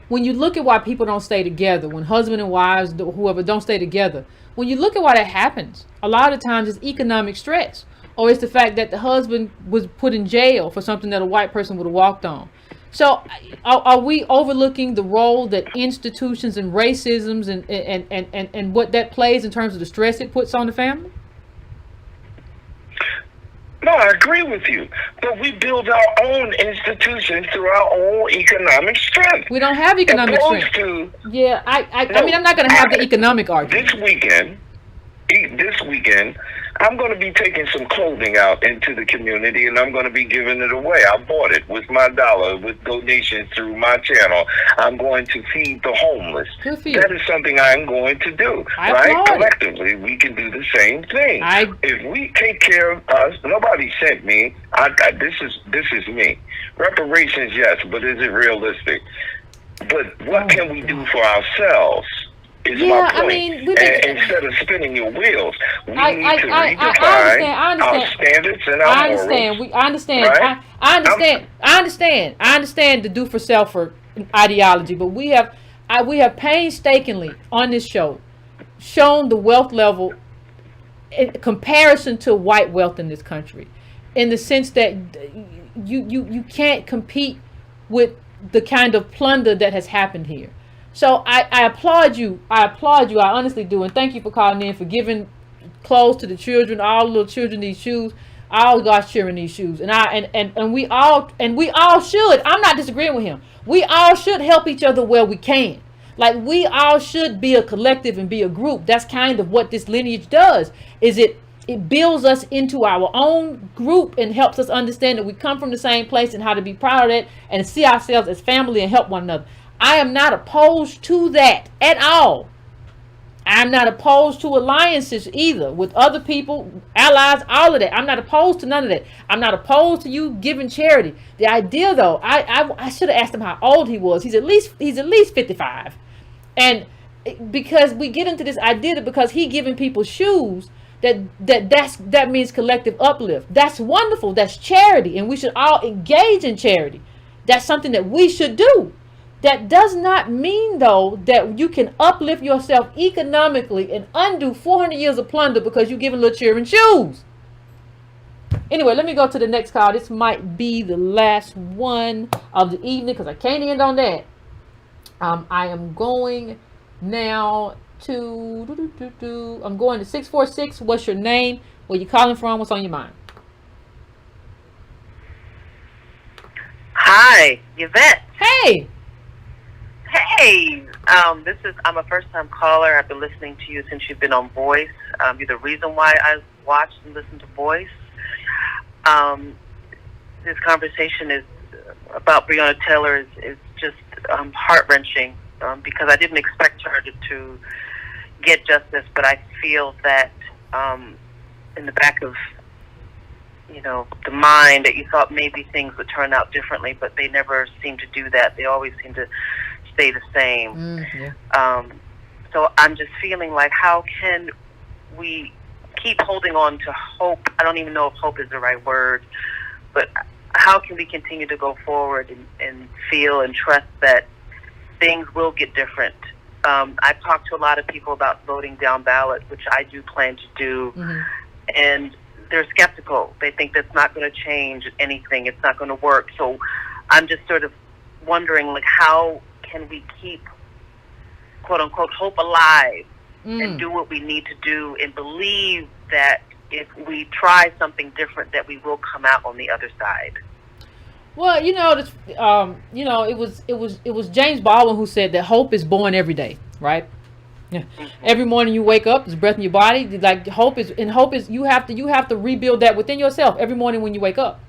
when you look at why people don't stay together, when husband and wives, whoever, don't stay together, when you look at why that happens, a lot of times it's economic stress, or it's the fact that the husband was put in jail for something that a white person would have walked on. So are we overlooking the role that institutions and racisms and what that plays in terms of the stress it puts on the family? No, I agree with you. But we build our own institutions through our own economic strength. We don't have economic strength. I mean, I'm not going to have the economic argument. This weekend, this weekend, I'm going to be taking some clothing out into the community, and I'm going to be giving it away. I bought it with my dollar, with donations through my channel. I'm going to feed the homeless. Good for you. That is something I'm going to do. I right? applaud it. Collectively, we can do the same thing. If we take care of us, nobody sent me. This is me. Reparations, yes, but is it realistic? But what can we do for ourselves? Is my point. I mean, and instead of spinning your wheels, we need to redefine our standards and our morals. I understand. Right? I understand the do for self ideology, but we have painstakingly on this show shown the wealth level in comparison to white wealth in this country, in the sense that you can't compete with the kind of plunder that has happened here. So I applaud you. I honestly do. And thank you for calling in, for giving clothes to the children. All the little children need shoes. All God's children need shoes. And we all should. I'm not disagreeing with him. We all should help each other where we can. Like, we all should be a collective and be a group. That's kind of what this lineage does. Is it builds us into our own group and helps us understand that we come from the same place and how to be proud of that and see ourselves as family and help one another. I am not opposed to that at all. I'm not opposed to alliances either with other people, allies, all of that. I'm not opposed to none of that. I'm not opposed to you giving charity. The idea, though, I should have asked him how old he was. He's at least 55, and because we get into this idea that because he giving people shoes, that means collective uplift. That's wonderful. That's charity, and we should all engage in charity. That's something that we should do. That does not mean, though, that you can uplift yourself economically and undo 400 years of plunder because you're giving little children shoes. Anyway, let me go to the next call. This might be the last one of the evening because I can't end on that. I am going now to... I'm going to 646. What's your name? Where you calling from? What's on your mind? Hi, Yvette. Hey. Hey, I'm a first-time caller. I've been listening to you since you've been on Voice. You're the reason why I watched and listened to Voice. This conversation is about Breonna Taylor is just heart-wrenching because I didn't expect her to get justice, but I feel that in the back of the mind that you thought maybe things would turn out differently, but they never seem to do that. They always seem to stay the same. So I'm just feeling like, how can we keep holding on to hope? I don't even know if hope is the right word, but how can we continue to go forward and feel and trust that things will get different? I've talked to a lot of people about voting down ballot, which I do plan to do, and they're skeptical. They think that's not going to change anything. It's not going to work. So I'm just sort of wondering, like, how can we keep, quote unquote, hope alive and do what we need to do and believe that if we try something different, that we will come out on the other side? Well, it was James Baldwin who said that hope is born every day, right? Yeah. Every morning you wake up, there's breath in your body. Like, hope is you have to rebuild that within yourself every morning when you wake up.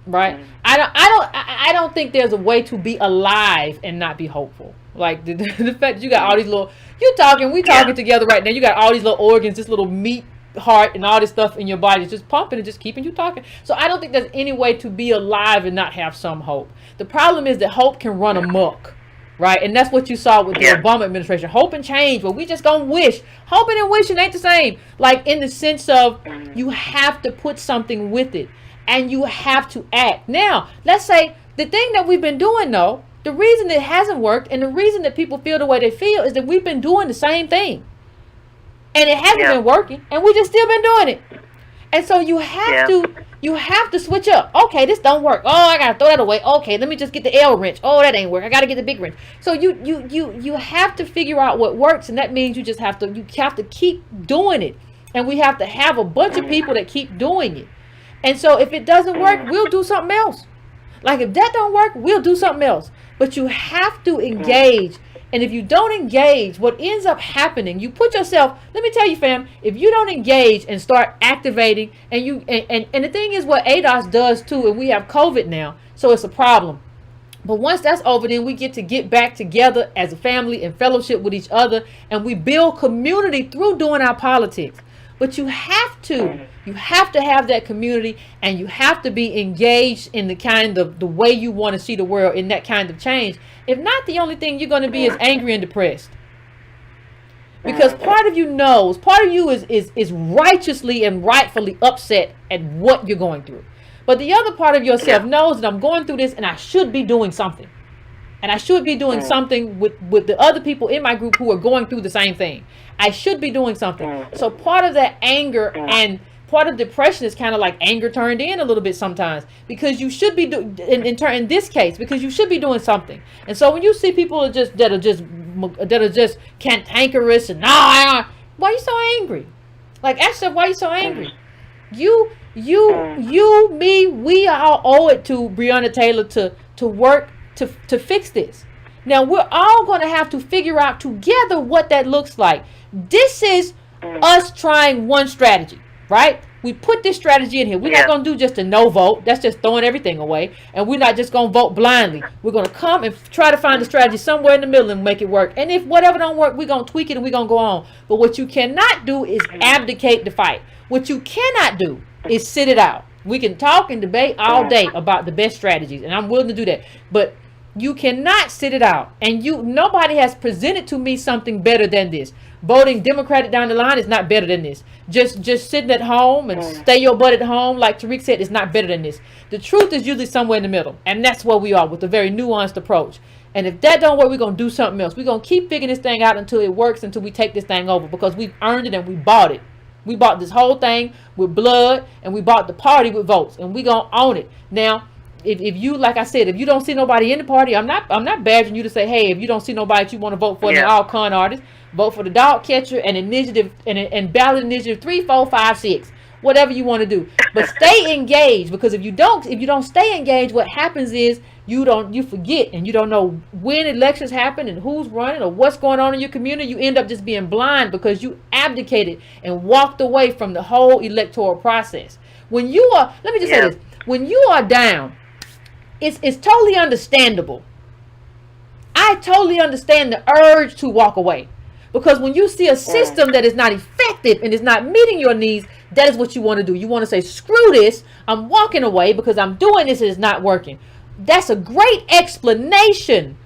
Right? I don't think there's a way to be alive and not be hopeful. Like the fact that you got all these little, we talking together right now. You got all these little organs, this little meat, heart, and all this stuff in your body is just pumping and just keeping you talking. So I don't think there's any way to be alive and not have some hope. The problem is that hope can run amok. Right, and that's what you saw with the Obama administration. Hope and change, but we just gonna wish. Hoping and wishing ain't the same. Like, in the sense of, you have to put something with it, and you have to act. Now, let's say the thing that we've been doing, though, the reason it hasn't worked, and the reason that people feel the way they feel, is that we've been doing the same thing, and it hasn't been working, and we just still been doing it. And so you have to switch up. Okay, this don't work. Oh, I gotta throw that away. Okay, let me just get the L wrench. Oh, that ain't work. I gotta get the big wrench. So you have to figure out what works, and that means you have to keep doing it. And we have to have a bunch of people that keep doing it. And so if it doesn't work, we'll do something else. Like, if that don't work, we'll do something else. But you have to engage. And if you don't engage, what ends up happening, you put yourself, let me tell you, fam, if you don't engage and start activating, and the thing is what ADOS does too, and we have COVID now, so it's a problem. But once that's over, then we get back together as a family and fellowship with each other, and we build community through doing our politics. But you have to have that community, and you have to be engaged in the way you want to see the world in that kind of change. If not, the only thing you're going to be is angry and depressed. Because part of you is righteously and rightfully upset at what you're going through. But the other part of yourself knows that I'm going through this and I should be doing something. And I should be doing something with the other people in my group who are going through the same thing. I should be doing something. So part of that anger and part of depression is kind of like anger turned in a little bit sometimes, because you should be in this case, because you should be doing something. And so when you see people that are just cantankerous and why are you so angry? Like, ask yourself, why are you so angry? We all owe it to Breonna Taylor to work to fix this. Now we're all going to have to figure out together what that looks like. This is us trying one strategy, right? We put this strategy in here. We're not going to do just a no vote. That's just throwing everything away. And we're not just going to vote blindly. We're going to come and try to find a strategy somewhere in the middle and make it work. And if whatever don't work, we're going to tweak it and we're going to go on. But what you cannot do is abdicate the fight. What you cannot do is sit it out. We can talk and debate all day about the best strategies, and I'm willing to do that. But you cannot sit it out. And nobody has presented to me something better than this. Voting Democratic down the line is not better than this. Just sitting at home and stay your butt at home, like Tariq said, is not better than this. The truth is usually somewhere in the middle, and that's where we are with a very nuanced approach. And if that don't work, we're going to do something else. We're going to keep figuring this thing out until it works, until we take this thing over, because we've earned it and we bought it. We bought this whole thing with blood, and we bought the party with votes, and we're going to own it. Now, if you, like I said, if you don't see nobody in the party, I'm not badgering you to say, hey, if you don't see nobody that you want to vote for, they're all con artists, vote for the dog catcher and initiative and ballot initiative 3, 4, 5, 6, whatever you want to do. But stay engaged, because if you don't stay engaged, what happens is you forget, and you don't know when elections happen and who's running or what's going on in your community. You end up just being blind because you abdicated and walked away from the whole electoral process. When you are, let me just say this, when you are down, it's totally understandable. I totally understand the urge to walk away, because when you see a system that is not effective and is not meeting your needs, that is what you want to do. You want to say, screw this, I'm walking away because I'm doing this and it's not working. That's a great explanation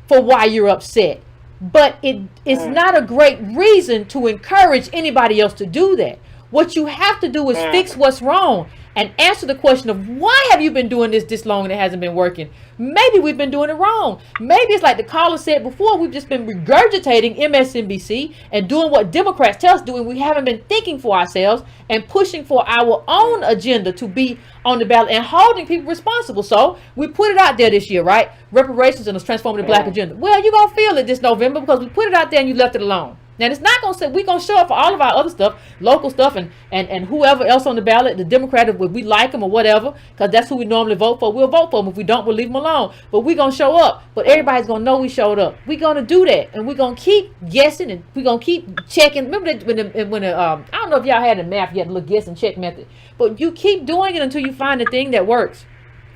for why you're upset, but it's not a great reason to encourage anybody else to do that. What you have to do is fix what's wrong and answer the question of, why have you been doing this long and it hasn't been working? Maybe we've been doing it wrong. Maybe it's like the caller said before, we've just been regurgitating MSNBC and doing what Democrats tell us to do, and we haven't been thinking for ourselves and pushing for our own agenda to be on the ballot and holding people responsible. So we put it out there this year, right? Reparations and a transformative black agenda. Well, you're going to feel it this November because we put it out there and you left it alone. Now, it's not going to say we're going to show up for all of our other stuff, local stuff, and whoever else on the ballot, the Democrat, if we like them or whatever, because that's who we normally vote for. We'll vote for them. If we don't, we'll leave them alone. But we're going to show up. But everybody's going to know we showed up. We're going to do that. And we're going to keep guessing, and we're going to keep checking. Remember that when I don't know if y'all had a math yet, a little guess and check method. But you keep doing it until you find the thing that works.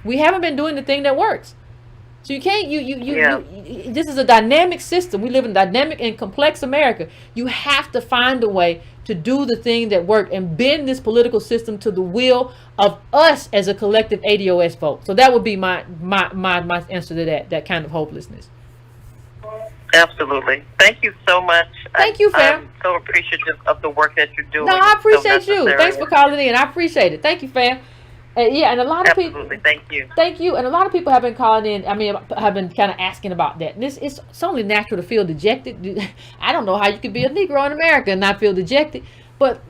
We haven't been doing the thing that works. So you can't, this is a dynamic system. We live in a dynamic and complex America. You have to find a way to do the thing that works and bend this political system to the will of us as a collective ADOS vote. So that would be my answer to that kind of hopelessness. Absolutely. Thank you so much. Thank you, fam. I'm so appreciative of the work that you're doing. No, I appreciate so you. Thanks for calling in. I appreciate it. Thank you, fam. And a lot of people. Thank you. Thank you. And a lot of people have been calling in. I mean, have been kind of asking about that. And it's only natural to feel dejected. I don't know how you could be a Negro in America and not feel dejected. But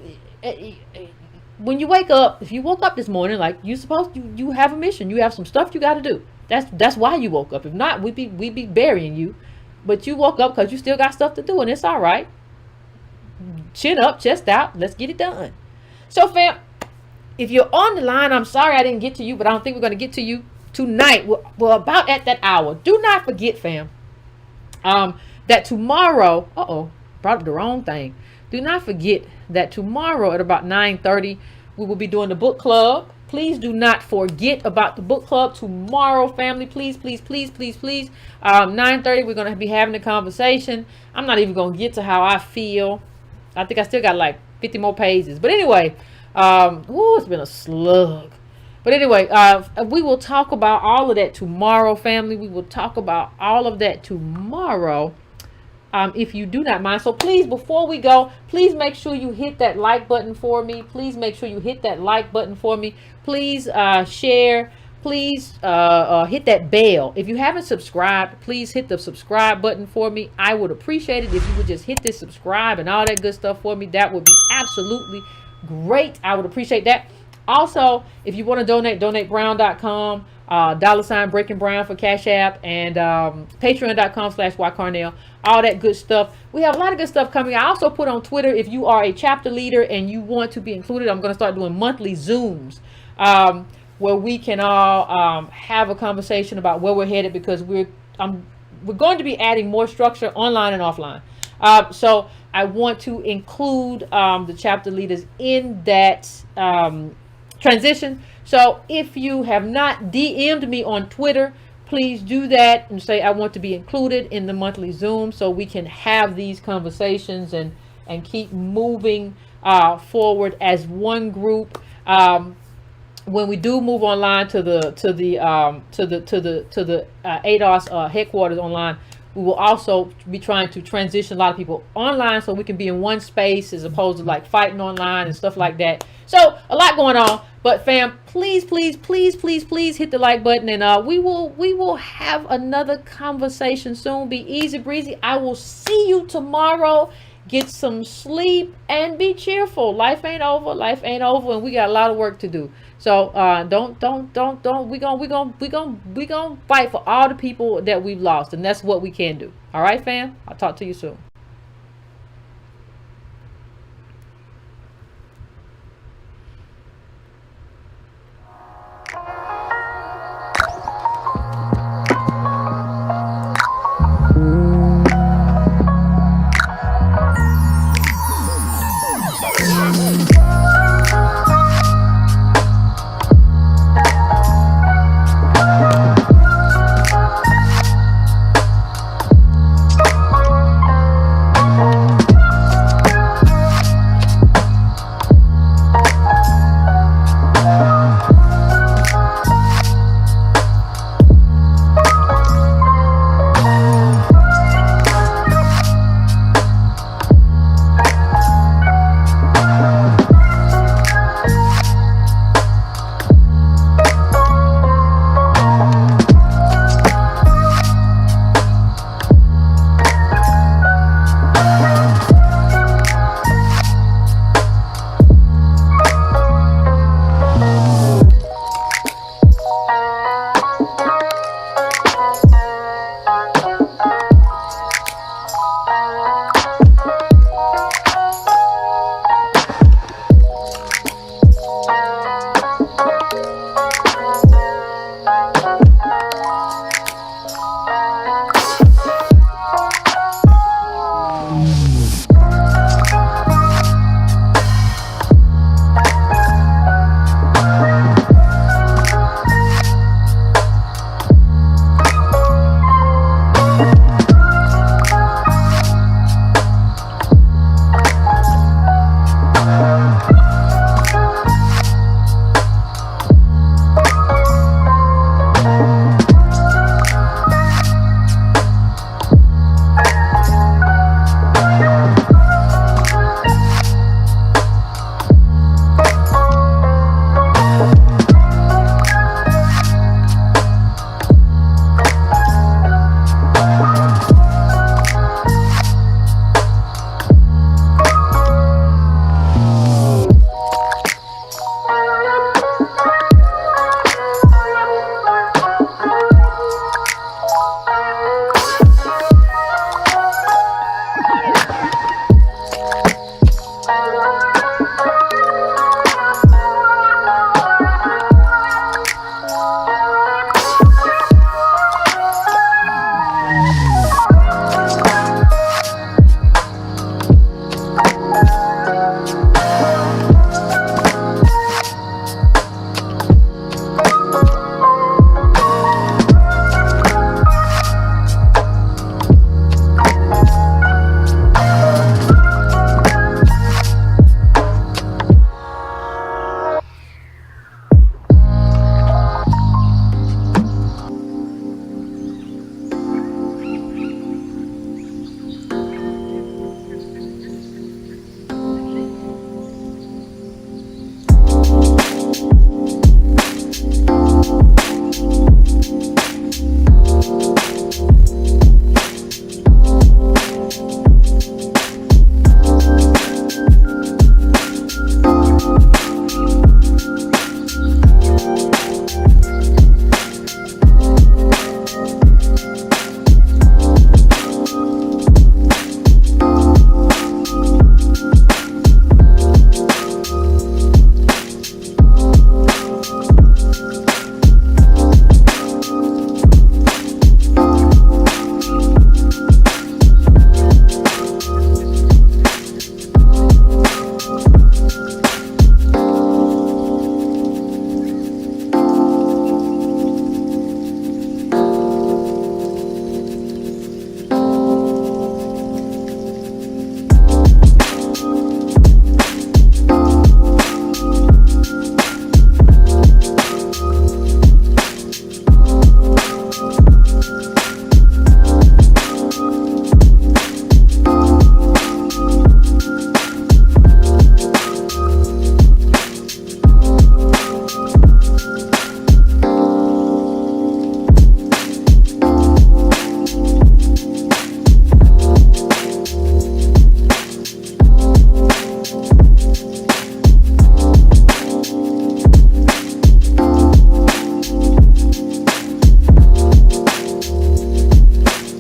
when you wake up, if you woke up this morning, like you supposed, you have a mission. You have some stuff you got to do. That's why you woke up. If not, we'd be burying you. But you woke up because you still got stuff to do, and it's all right. Chin up, chest out. Let's get it done. So, fam, if you're on the line, I'm sorry I didn't get to you, but I don't think we're going to get to you tonight, well, about at that hour, do not forget, fam, that tomorrow, brought up the wrong thing. Do not forget that tomorrow at about 9:30, we will be doing the book club. Please do not forget about the book club tomorrow, family. Please, please, please, please, please. 9:30, we're going to be having a conversation. I'm not even going to get to how I feel. I think I still got like 50 more pages. But anyway, it's been a slug. But anyway, we will talk about all of that tomorrow, family. We will talk about all of that tomorrow, if you do not mind. So please, before we go, please make sure you hit that like button for me. Please make sure you hit that like button for me. Please share. Please hit that bell. If you haven't subscribed, please hit the subscribe button for me. I would appreciate it if you would just hit this subscribe and all that good stuff for me. That would be absolutely great. I would appreciate that. Also, if you want to donate, donatebrown.com, $breakingbrown for Cash App, and patreon.com/ycarnell, all that good stuff. We have a lot of good stuff coming. I also put on Twitter, if you are a chapter leader and you want to be included, I'm going to start doing monthly Zooms, where we can all have a conversation about where we're headed, because we're going to be adding more structure online and offline. So I want to include the chapter leaders in that transition. So if you have not DM'd me on Twitter, please do that and say I want to be included in the monthly Zoom, so we can have these conversations and keep moving forward as one group. When we do move online to the ADOS headquarters online, we will also be trying to transition a lot of people online, so we can be in one space as opposed to like fighting online and stuff like that. So a lot going on, but fam, please, please, please, please, please hit the like button, and we will have another conversation soon. Be easy breezy. I will see you tomorrow. Get some sleep and be cheerful. Life ain't over. Life ain't over, and we got a lot of work to do. So don't. We gonna fight for all the people that we've lost, and that's what we can do. All right, fam. I'll talk to you soon.